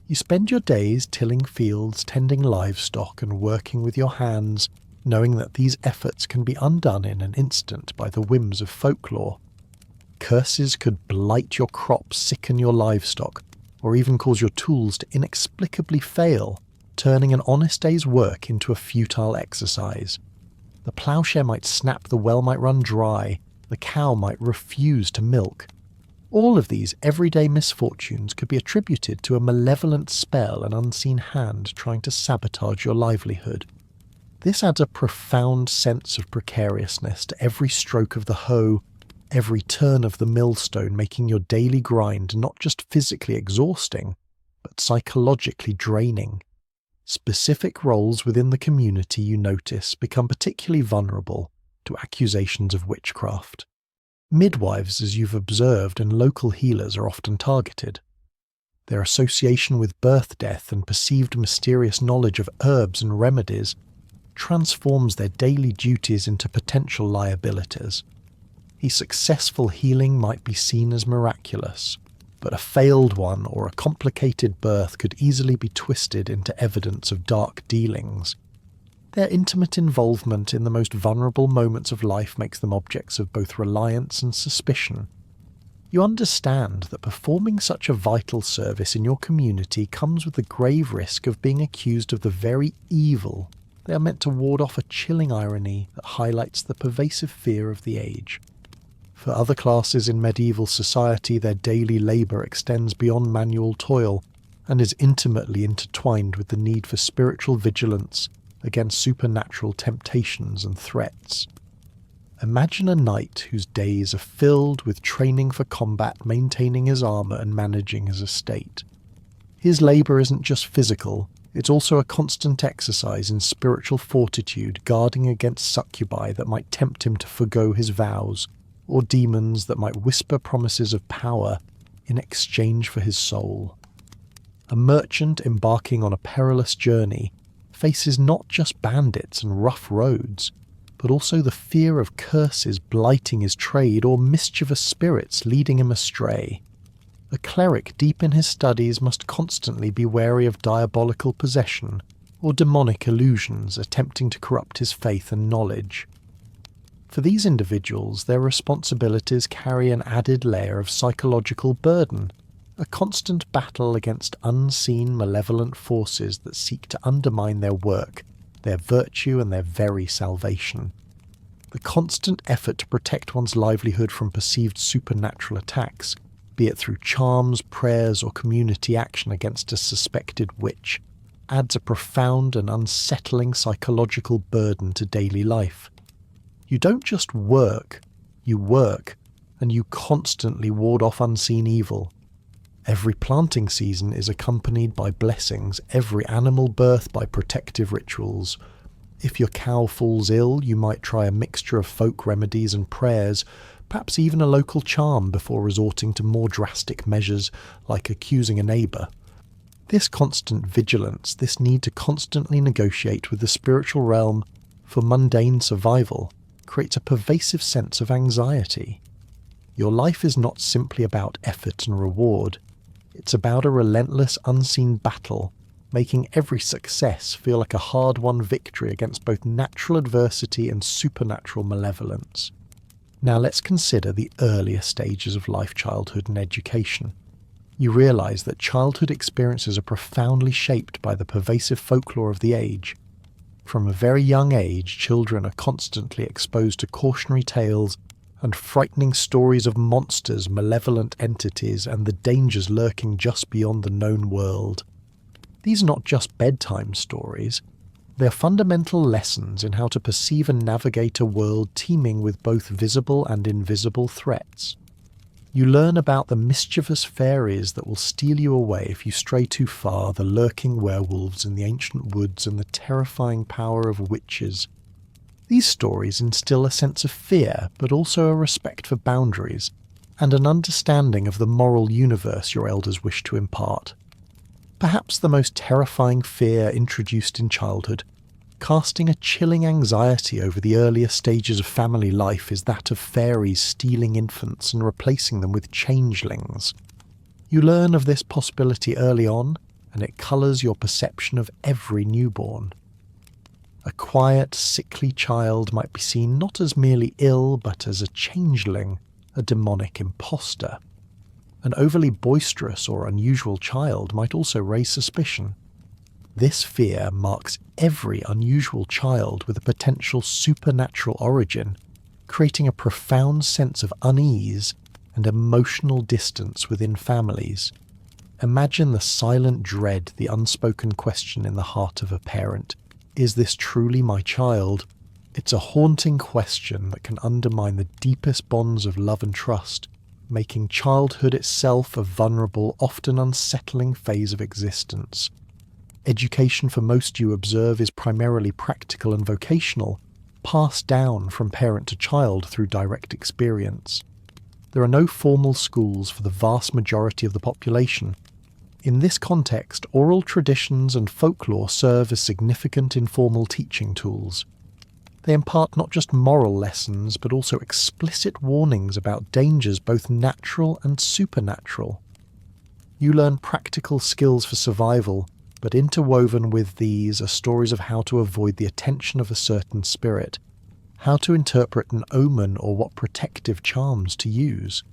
You spend your days tilling fields, tending livestock, and working with your hands, knowing that these efforts can be undone in an instant by the whims of folklore. Curses could blight your crops, sicken your livestock, or even cause your tools to inexplicably fail, turning an honest day's work into a futile exercise. The ploughshare might snap, the well might run dry, the cow might refuse to milk. All of these everyday misfortunes could be attributed to a malevolent spell, an unseen hand trying to sabotage your livelihood. This adds a profound sense of precariousness to every stroke of the hoe, every turn of the millstone, making your daily grind not just physically exhausting, but psychologically draining. Specific roles within the community you notice become particularly vulnerable to accusations of witchcraft. Midwives, as you've observed, and local healers are often targeted. Their association with birth death and perceived mysterious knowledge of herbs and remedies transforms their daily duties into potential liabilities. A successful healing might be seen as miraculous, but a failed one or a complicated birth could easily be twisted into evidence of dark dealings. Their intimate involvement in the most vulnerable moments of life makes them objects of both reliance and suspicion. You understand that performing such a vital service in your community comes with the grave risk of being accused of the very evil. They are meant to ward off a chilling irony that highlights the pervasive fear of the age. For other classes in medieval society, their daily labour extends beyond manual toil and is intimately intertwined with the need for spiritual vigilance against supernatural temptations and threats. Imagine a knight whose days are filled with training for combat, maintaining his armour and managing his estate. His labour isn't just physical, it's also a constant exercise in spiritual fortitude, guarding against succubi that might tempt him to forgo his vows, or demons that might whisper promises of power in exchange for his soul. A merchant embarking on a perilous journey faces not just bandits and rough roads, but also the fear of curses blighting his trade or mischievous spirits leading him astray. A cleric deep in his studies must constantly be wary of diabolical possession or demonic illusions attempting to corrupt his faith and knowledge. For these individuals, their responsibilities carry an added layer of psychological burden, a constant battle against unseen malevolent forces that seek to undermine their work, their virtue and their very salvation. The constant effort to protect one's livelihood from perceived supernatural attacks, be it through charms, prayers or community action against a suspected witch, adds a profound and unsettling psychological burden to daily life. You don't just work, you work, and you constantly ward off unseen evil. Every planting season is accompanied by blessings, every animal birth by protective rituals. If your cow falls ill, you might try a mixture of folk remedies and prayers, perhaps even a local charm before resorting to more drastic measures like accusing a neighbour. This constant vigilance, this need to constantly negotiate with the spiritual realm for mundane survival, creates a pervasive sense of anxiety. Your life is not simply about effort and reward. It's about a relentless, unseen battle, making every success feel like a hard-won victory against both natural adversity and supernatural malevolence. Now let's consider the earlier stages of life, childhood and education. You realise that childhood experiences are profoundly shaped by the pervasive folklore of the age. From a very young age, children are constantly exposed to cautionary tales and frightening stories of monsters, malevolent entities, and the dangers lurking just beyond the known world. These are not just bedtime stories. They are fundamental lessons in how to perceive and navigate a world teeming with both visible and invisible threats. You learn about the mischievous fairies that will steal you away if you stray too far, the lurking werewolves in the ancient woods, and the terrifying power of witches. These stories instill a sense of fear, but also a respect for boundaries, and an understanding of the moral universe your elders wish to impart. Perhaps the most terrifying fear introduced in childhood, casting a chilling anxiety over the earlier stages of family life, is that of fairies stealing infants and replacing them with changelings. You learn of this possibility early on, and it colours your perception of every newborn. A quiet, sickly child might be seen not as merely ill, but as a changeling, a demonic imposter. An overly boisterous or unusual child might also raise suspicion. This fear marks every unusual child with a potential supernatural origin, creating a profound sense of unease and emotional distance within families. Imagine the silent dread, the unspoken question in the heart of a parent. Is this truly my child? It's a haunting question that can undermine the deepest bonds of love and trust. making childhood itself a vulnerable, often unsettling phase of existence. Education for most you observe is primarily practical and vocational, passed down from parent to child through direct experience. There are no formal schools for the vast majority of the population. In this context, oral traditions and folklore serve as significant informal teaching tools. They impart not just moral lessons, but also explicit warnings about dangers both natural and supernatural. You learn practical skills for survival, but interwoven with these are stories of how to avoid the attention of a certain spirit, how to interpret an omen or what protective charms to use.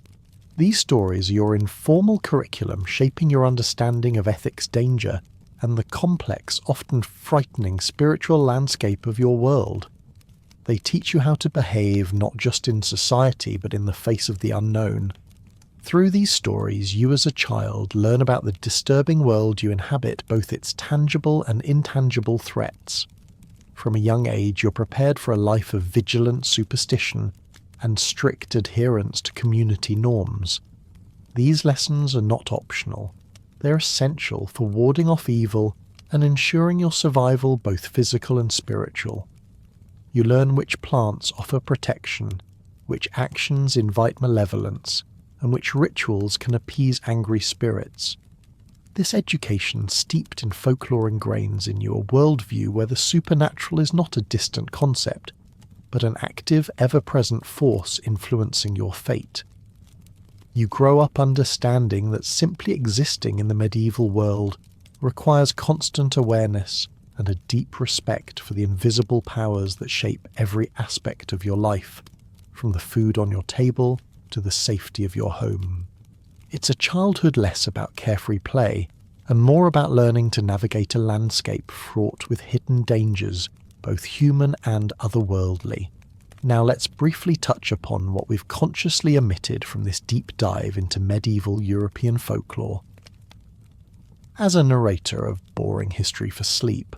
These stories are your informal curriculum shaping your understanding of ethics, danger, and the complex, often frightening spiritual landscape of your world. They teach you how to behave not just in society but in the face of the unknown. Through these stories, you as a child learn about the disturbing world you inhabit, both its tangible and intangible threats. From a young age, you're prepared for a life of vigilant superstition and strict adherence to community norms. These lessons are not optional. They're essential for warding off evil and ensuring your survival, both physical and spiritual. You learn which plants offer protection, which actions invite malevolence, and which rituals can appease angry spirits. This education, steeped in folklore, ingrains in you a worldview where the supernatural is not a distant concept, but an active, ever-present force influencing your fate. You grow up understanding that simply existing in the medieval world requires constant awareness and a deep respect for the invisible powers that shape every aspect of your life, from the food on your table to the safety of your home. It's a childhood less about carefree play and more about learning to navigate a landscape fraught with hidden dangers, both human and otherworldly. Now let's briefly touch upon what we've consciously omitted from this deep dive into medieval European folklore. As a narrator of boring history for sleep,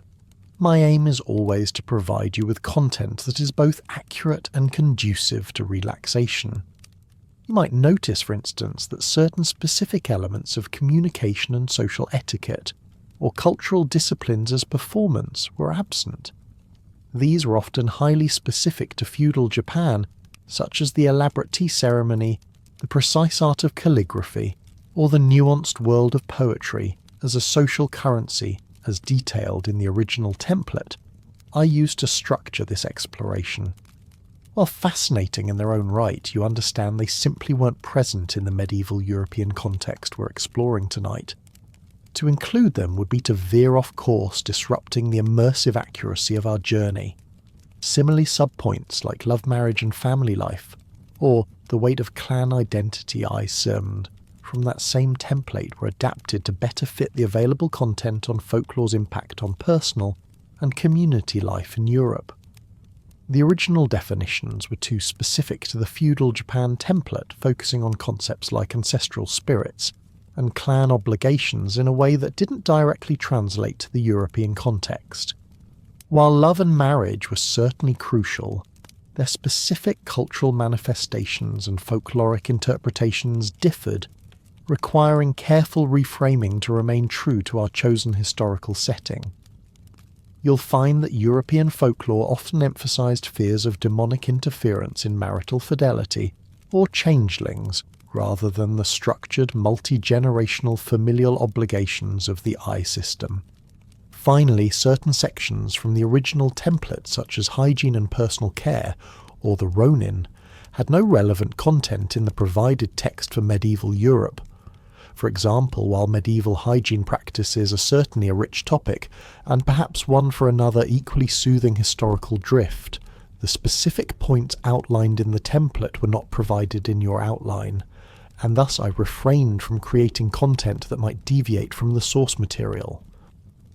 my aim is always to provide you with content that is both accurate and conducive to relaxation. You might notice, for instance, that certain specific elements of communication and social etiquette, or cultural disciplines as performance, were absent. These were often highly specific to feudal Japan, such as the elaborate tea ceremony, the precise art of calligraphy, or the nuanced world of poetry as a social currency, as detailed in the original template I used to structure this exploration. While fascinating in their own right, you understand they simply weren't present in the medieval European context we're exploring tonight. To include them would be to veer off course, disrupting the immersive accuracy of our journey. Similarly, subpoints like love, marriage and family life, or the weight of clan identity I sermoned from that same template, were adapted to better fit the available content on folklore's impact on personal and community life in Europe. The original definitions were too specific to the feudal Japan template, focusing on concepts like ancestral spirits and clan obligations in a way that didn't directly translate to the European context. While love and marriage were certainly crucial, their specific cultural manifestations and folkloric interpretations differed, requiring careful reframing to remain true to our chosen historical setting. You'll find that European folklore often emphasized fears of demonic interference in marital fidelity, or changelings, rather than the structured, multi-generational familial obligations of the I system. Finally, certain sections from the original template, such as hygiene and personal care, or the Ronin, had no relevant content in the provided text for medieval Europe. For example, while medieval hygiene practices are certainly a rich topic, and perhaps one for another equally soothing historical drift, the specific points outlined in the template were not provided in your outline, and thus I refrained from creating content that might deviate from the source material.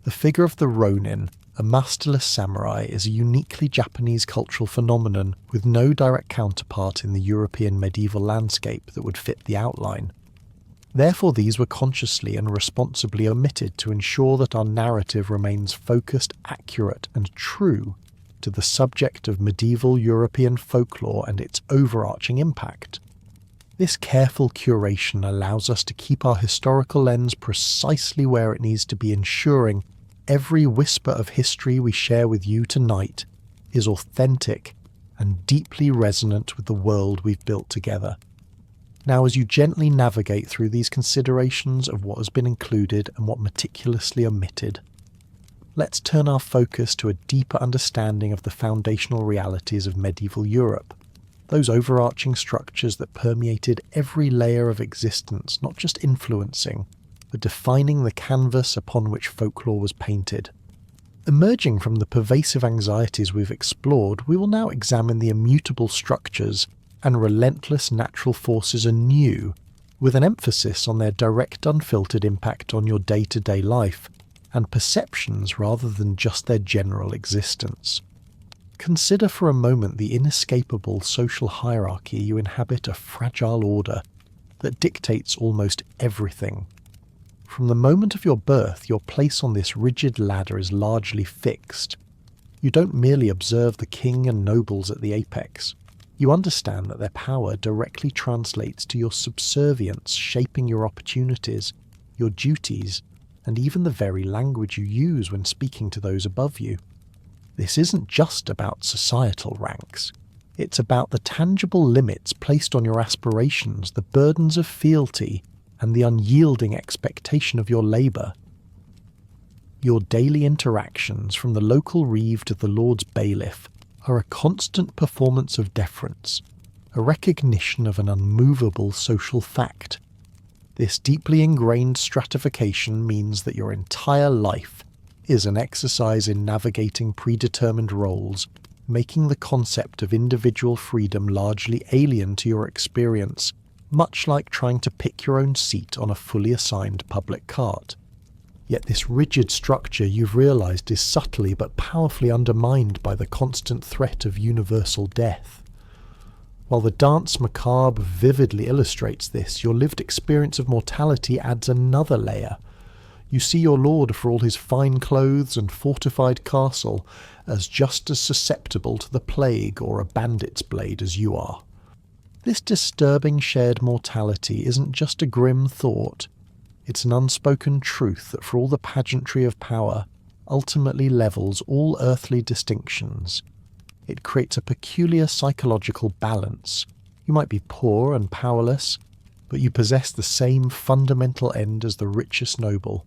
The figure of the Ronin, a masterless samurai, is a uniquely Japanese cultural phenomenon with no direct counterpart in the European medieval landscape that would fit the outline. Therefore, these were consciously and responsibly omitted to ensure that our narrative remains focused, accurate, and true to the subject of medieval European folklore and its overarching impact. This careful curation allows us to keep our historical lens precisely where it needs to be, ensuring every whisper of history we share with you tonight is authentic and deeply resonant with the world we've built together. Now, as you gently navigate through these considerations of what has been included and what meticulously omitted, let's turn our focus to a deeper understanding of the foundational realities of medieval Europe, those overarching structures that permeated every layer of existence, not just influencing, but defining the canvas upon which folklore was painted. Emerging from the pervasive anxieties we've explored, we will now examine the immutable structures and relentless natural forces anew, with an emphasis on their direct unfiltered impact on your day-to-day life and perceptions rather than just their general existence. Consider for a moment the inescapable social hierarchy you inhabit, a fragile order that dictates almost everything. From the moment of your birth, your place on this rigid ladder is largely fixed. You don't merely observe the king and nobles at the apex. You understand that their power directly translates to your subservience, shaping your opportunities, your duties, and even the very language you use when speaking to those above you. This isn't just about societal ranks. It's about the tangible limits placed on your aspirations, the burdens of fealty, and the unyielding expectation of your labour. Your daily interactions, from the local reeve to the Lord's bailiff, are a constant performance of deference, a recognition of an unmovable social fact. This deeply ingrained stratification means that your entire life is an exercise in navigating predetermined roles, making the concept of individual freedom largely alien to your experience, much like trying to pick your own seat on a fully assigned public cart. Yet this rigid structure, you've realised, is subtly but powerfully undermined by the constant threat of universal death. While the Danse Macabre vividly illustrates this, your lived experience of mortality adds another layer. You see your lord, for all his fine clothes and fortified castle, as just as susceptible to the plague or a bandit's blade as you are. This disturbing shared mortality isn't just a grim thought. It's an unspoken truth that, for all the pageantry of power, ultimately levels all earthly distinctions. It creates a peculiar psychological balance. You might be poor and powerless, but you possess the same fundamental end as the richest noble.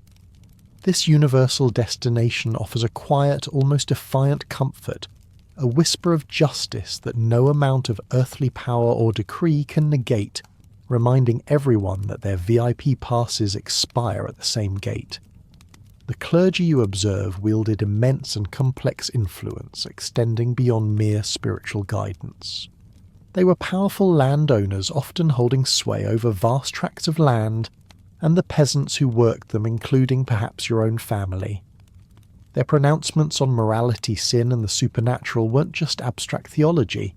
This universal destination offers a quiet, almost defiant comfort, a whisper of justice that no amount of earthly power or decree can negate, reminding everyone that their VIP passes expire at the same gate. The clergy you observe wielded immense and complex influence, extending beyond mere spiritual guidance. They were powerful landowners, often holding sway over vast tracts of land, and the peasants who worked them, including perhaps your own family. Their pronouncements on morality, sin, and the supernatural weren't just abstract theology.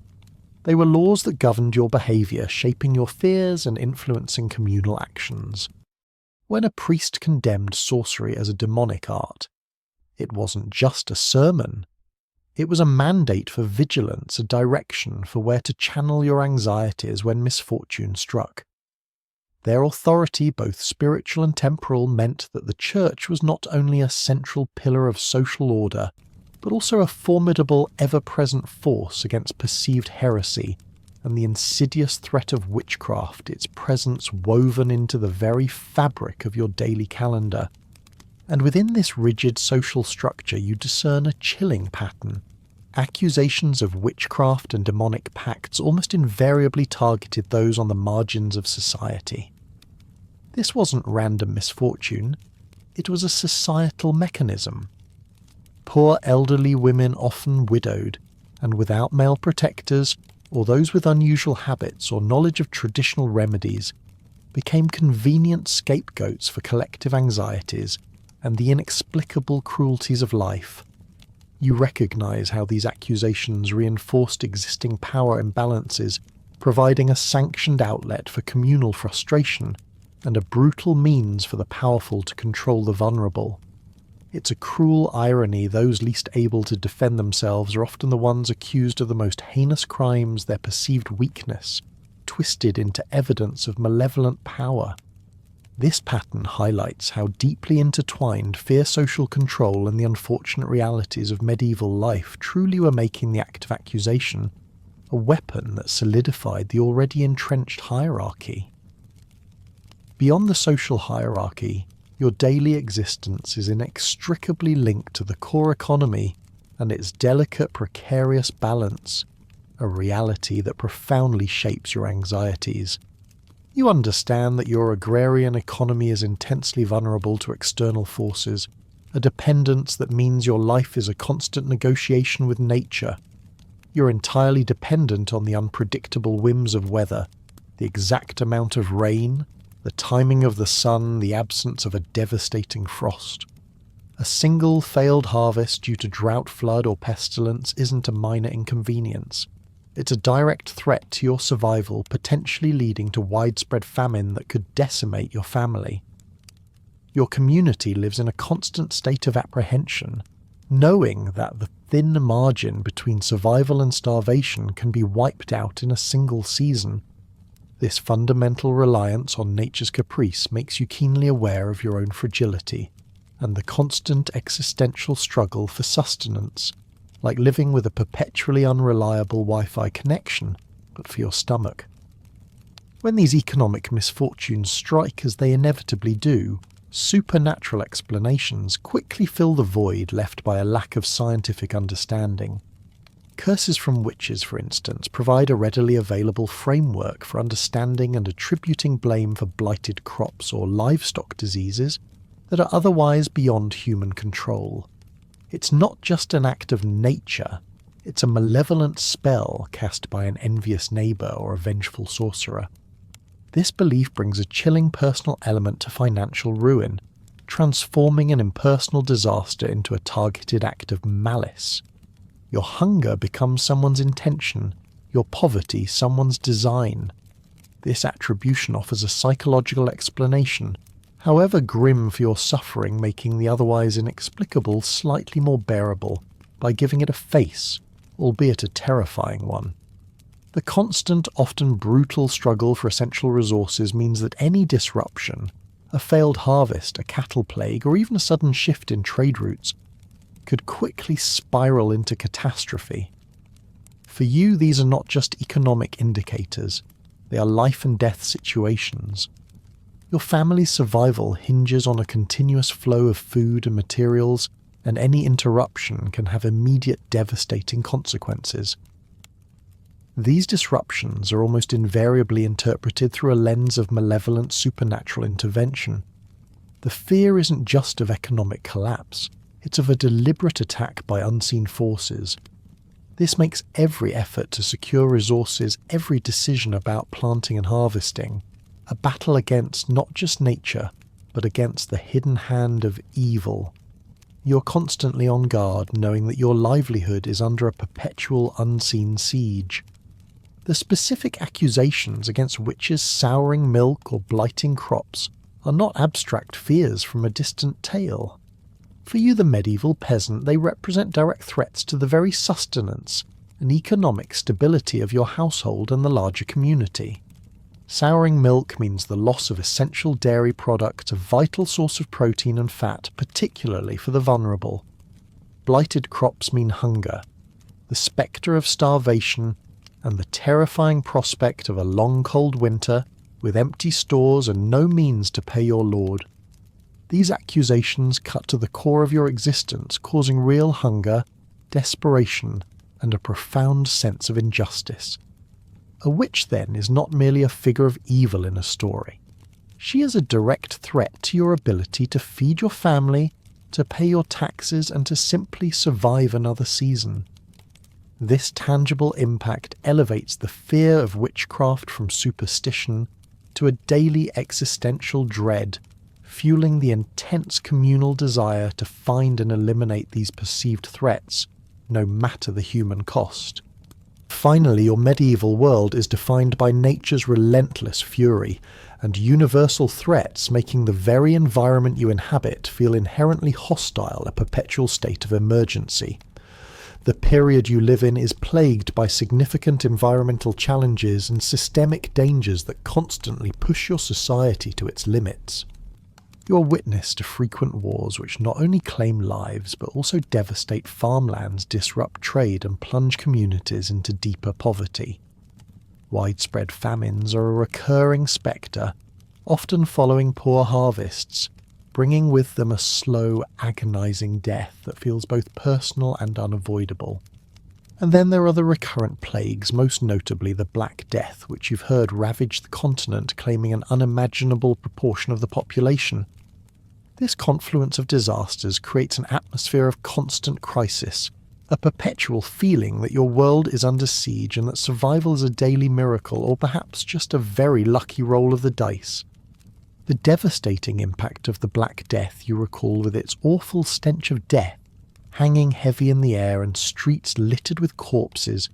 They were laws that governed your behaviour, shaping your fears and influencing communal actions. When a priest condemned sorcery as a demonic art, it wasn't just a sermon. It was a mandate for vigilance, a direction for where to channel your anxieties when misfortune struck. Their authority, both spiritual and temporal, meant that the Church was not only a central pillar of social order, but also a formidable, ever-present force against perceived heresy and the insidious threat of witchcraft, its presence woven into the very fabric of your daily calendar. And within this rigid social structure you discern a chilling pattern. Accusations of witchcraft and demonic pacts almost invariably targeted those on the margins of society. This wasn't random misfortune, it was a societal mechanism. Poor elderly women, often widowed, and without male protectors, or those with unusual habits or knowledge of traditional remedies, became convenient scapegoats for collective anxieties and the inexplicable cruelties of life. You recognise how these accusations reinforced existing power imbalances, providing a sanctioned outlet for communal frustration and a brutal means for the powerful to control the vulnerable. It's a cruel irony those least able to defend themselves are often the ones accused of the most heinous crimes, their perceived weakness, twisted into evidence of malevolent power. This pattern highlights how deeply intertwined fear, social control, and the unfortunate realities of medieval life truly were, making the act of accusation a weapon that solidified the already entrenched hierarchy. Beyond the social hierarchy, your daily existence is inextricably linked to the core economy and its delicate, precarious balance, a reality that profoundly shapes your anxieties. You understand that your agrarian economy is intensely vulnerable to external forces, a dependence that means your life is a constant negotiation with nature. You're entirely dependent on the unpredictable whims of weather, the exact amount of rain, the timing of the sun, the absence of a devastating frost. A single failed harvest due to drought, flood, or pestilence isn't a minor inconvenience. It's a direct threat to your survival, potentially leading to widespread famine that could decimate your family. Your community lives in a constant state of apprehension, knowing that the thin margin between survival and starvation can be wiped out in a single season. This fundamental reliance on nature's caprice makes you keenly aware of your own fragility and the constant existential struggle for sustenance, like living with a perpetually unreliable Wi-Fi connection, but for your stomach. When these economic misfortunes strike, as they inevitably do, supernatural explanations quickly fill the void left by a lack of scientific understanding. Curses from witches, for instance, provide a readily available framework for understanding and attributing blame for blighted crops or livestock diseases that are otherwise beyond human control. It's not just an act of nature, it's a malevolent spell cast by an envious neighbour or a vengeful sorcerer. This belief brings a chilling personal element to financial ruin, transforming an impersonal disaster into a targeted act of malice. Your hunger becomes someone's intention, your poverty someone's design. This attribution offers a psychological explanation, however grim for your suffering, making the otherwise inexplicable slightly more bearable by giving it a face, albeit a terrifying one. The constant, often brutal struggle for essential resources means that any disruption, a failed harvest, a cattle plague, or even a sudden shift in trade routes, could quickly spiral into catastrophe. For you, these are not just economic indicators, they are life and death situations. Your family's survival hinges on a continuous flow of food and materials, and any interruption can have immediate devastating consequences. These disruptions are almost invariably interpreted through a lens of malevolent supernatural intervention. The fear isn't just of economic collapse, it's of a deliberate attack by unseen forces. This makes every effort to secure resources, every decision about planting and harvesting, a battle against not just nature, but against the hidden hand of evil. You're constantly on guard, knowing that your livelihood is under a perpetual unseen siege. The specific accusations against witches souring milk or blighting crops are not abstract fears from a distant tale. For you, the medieval peasant, they represent direct threats to the very sustenance and economic stability of your household and the larger community. Souring milk means the loss of essential dairy products, a vital source of protein and fat, particularly for the vulnerable. Blighted crops mean hunger, the spectre of starvation, and the terrifying prospect of a long cold winter with empty stores and no means to pay your lord. These accusations cut to the core of your existence, causing real hunger, desperation, and a profound sense of injustice. A witch, then, is not merely a figure of evil in a story. She is a direct threat to your ability to feed your family, to pay your taxes, and to simply survive another season. This tangible impact elevates the fear of witchcraft from superstition to a daily existential dread, fueling the intense communal desire to find and eliminate these perceived threats, no matter the human cost. Finally, your medieval world is defined by nature's relentless fury and universal threats, making the very environment you inhabit feel inherently hostile, a perpetual state of emergency. The period you live in is plagued by significant environmental challenges and systemic dangers that constantly push your society to its limits. You are witness to frequent wars which not only claim lives but also devastate farmlands, disrupt trade and plunge communities into deeper poverty. Widespread famines are a recurring spectre, often following poor harvests, bringing with them a slow, agonizing death that feels both personal and unavoidable. And then there are the recurrent plagues, most notably the Black Death, which you've heard ravaged the continent, claiming an unimaginable proportion of the population. This confluence of disasters creates an atmosphere of constant crisis, a perpetual feeling that your world is under siege and that survival is a daily miracle or perhaps just a very lucky roll of the dice. The devastating impact of the Black Death you recall with its awful stench of death, hanging heavy in the air and streets littered with corpses,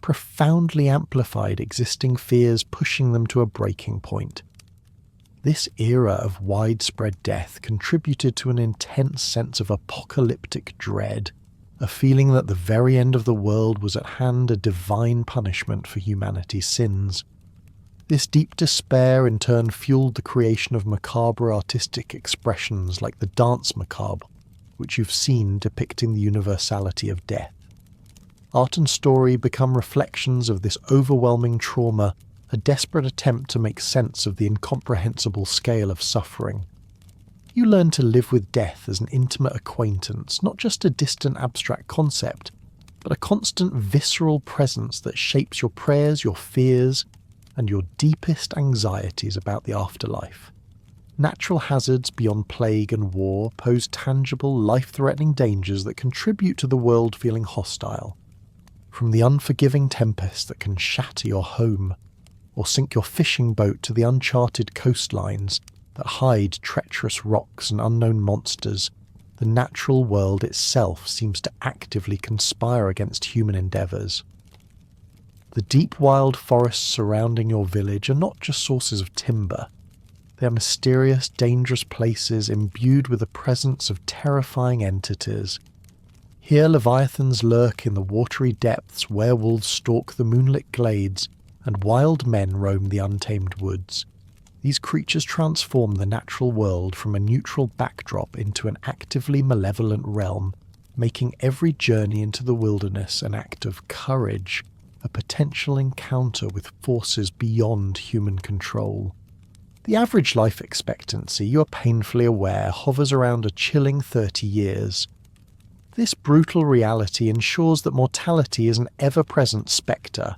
profoundly amplified existing fears, pushing them to a breaking point. This era of widespread death contributed to an intense sense of apocalyptic dread, a feeling that the very end of the world was at hand, a divine punishment for humanity's sins. This deep despair in turn fueled the creation of macabre artistic expressions like the dance macabre, which you've seen depicting the universality of death. Art and story become reflections of this overwhelming trauma, a desperate attempt to make sense of the incomprehensible scale of suffering. You learn to live with death as an intimate acquaintance, not just a distant abstract concept, but a constant visceral presence that shapes your prayers, your fears, and your deepest anxieties about the afterlife. Natural hazards beyond plague and war pose tangible, life-threatening dangers that contribute to the world feeling hostile. From the unforgiving tempest that can shatter your home, or sink your fishing boat to the uncharted coastlines that hide treacherous rocks and unknown monsters, the natural world itself seems to actively conspire against human endeavours. The deep wild forests surrounding your village are not just sources of timber. They are mysterious, dangerous places imbued with the presence of terrifying entities. Here leviathans lurk in the watery depths, werewolves stalk the moonlit glades, and wild men roam the untamed woods. These creatures transform the natural world from a neutral backdrop into an actively malevolent realm, making every journey into the wilderness an act of courage, a potential encounter with forces beyond human control. The average life expectancy, you are painfully aware, hovers around a chilling 30 years. This brutal reality ensures that mortality is an ever-present spectre,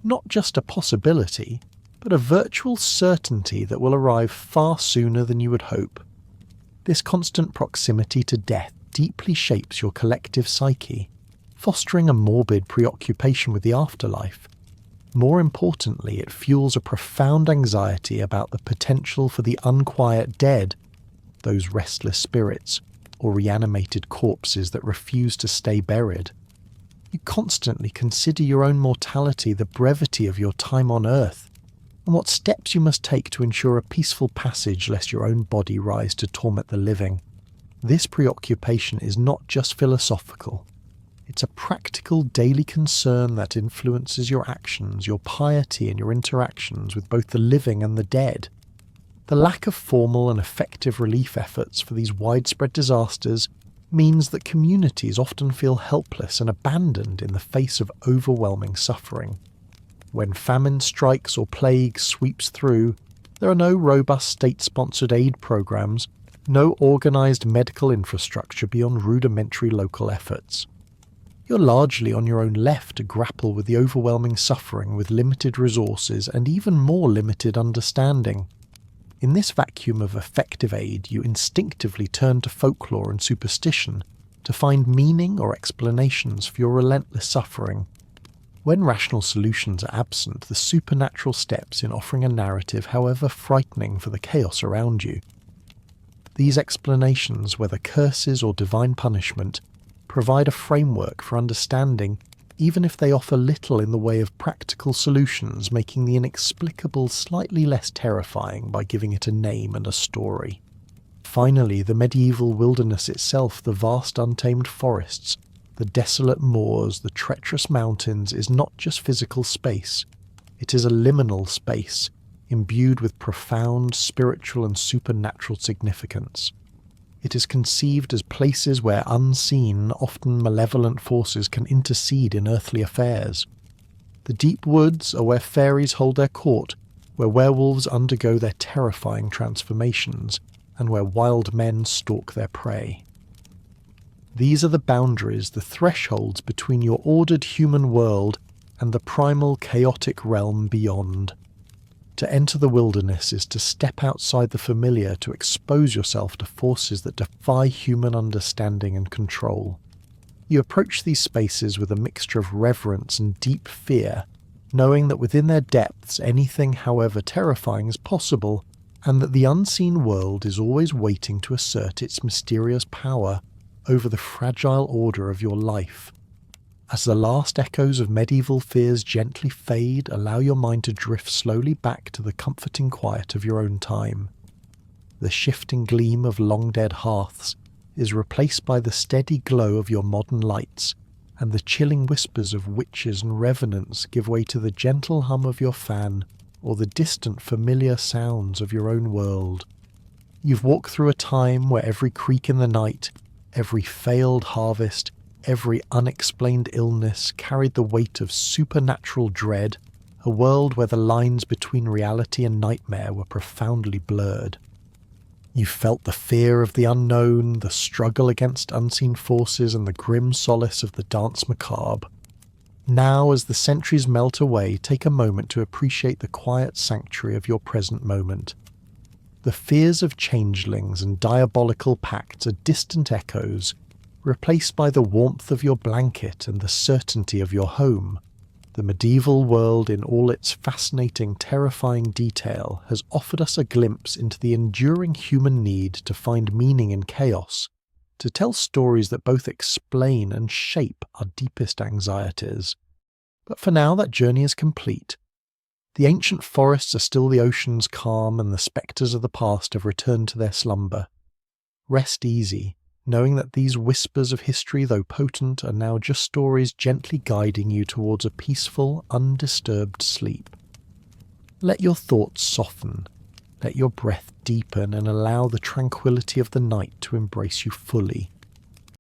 not just a possibility, but a virtual certainty that will arrive far sooner than you would hope. This constant proximity to death deeply shapes your collective psyche, fostering a morbid preoccupation with the afterlife. More importantly, it fuels a profound anxiety about the potential for the unquiet dead, those restless spirits or reanimated corpses that refuse to stay buried. You constantly consider your own mortality, the brevity of your time on earth, and what steps you must take to ensure a peaceful passage lest your own body rise to torment the living. This preoccupation is not just philosophical. It's a practical daily concern that influences your actions, your piety and your interactions with both the living and the dead. The lack of formal and effective relief efforts for these widespread disasters means that communities often feel helpless and abandoned in the face of overwhelming suffering. When famine strikes or plague sweeps through, there are no robust state-sponsored aid programs, no organised medical infrastructure beyond rudimentary local efforts. You're largely on your own left to grapple with the overwhelming suffering with limited resources and even more limited understanding. In this vacuum of effective aid, you instinctively turn to folklore and superstition to find meaning or explanations for your relentless suffering. When rational solutions are absent, the supernatural steps in offering a narrative, however frightening for the chaos around you. These explanations, whether curses or divine punishment, provide a framework for understanding, even if they offer little in the way of practical solutions, making the inexplicable slightly less terrifying by giving it a name and a story. Finally, the medieval wilderness itself, the vast untamed forests, the desolate moors, the treacherous mountains is not just physical space. It is a liminal space, imbued with profound spiritual and supernatural significance. It is conceived as places where unseen, often malevolent forces can intercede in earthly affairs. The deep woods are where fairies hold their court, where werewolves undergo their terrifying transformations, and where wild men stalk their prey. These are the boundaries, the thresholds between your ordered human world and the primal chaotic realm beyond. To enter the wilderness is to step outside the familiar, to expose yourself to forces that defy human understanding and control. You approach these spaces with a mixture of reverence and deep fear, knowing that within their depths anything, however terrifying, is possible, and that the unseen world is always waiting to assert its mysterious power over the fragile order of your life. As the last echoes of medieval fears gently fade, allow your mind to drift slowly back to the comforting quiet of your own time. The shifting gleam of long-dead hearths is replaced by the steady glow of your modern lights, and the chilling whispers of witches and revenants give way to the gentle hum of your fan or the distant familiar sounds of your own world. You've walked through a time where every creak in the night, every failed harvest, every unexplained illness carried the weight of supernatural dread, a world where the lines between reality and nightmare were profoundly blurred. You felt the fear of the unknown, the struggle against unseen forces, and the grim solace of the dance macabre. Now, as the centuries melt away, take a moment to appreciate the quiet sanctuary of your present moment. The fears of changelings and diabolical pacts are distant echoes, replaced by the warmth of your blanket and the certainty of your home. The medieval world, in all its fascinating, terrifying detail, has offered us a glimpse into the enduring human need to find meaning in chaos, to tell stories that both explain and shape our deepest anxieties. But for now, that journey is complete. The ancient forests are still the ocean's calm, and the spectres of the past have returned to their slumber. Rest easy, knowing that these whispers of history, though potent, are now just stories gently guiding you towards a peaceful, undisturbed sleep. Let your thoughts soften, let your breath deepen, and allow the tranquility of the night to embrace you fully.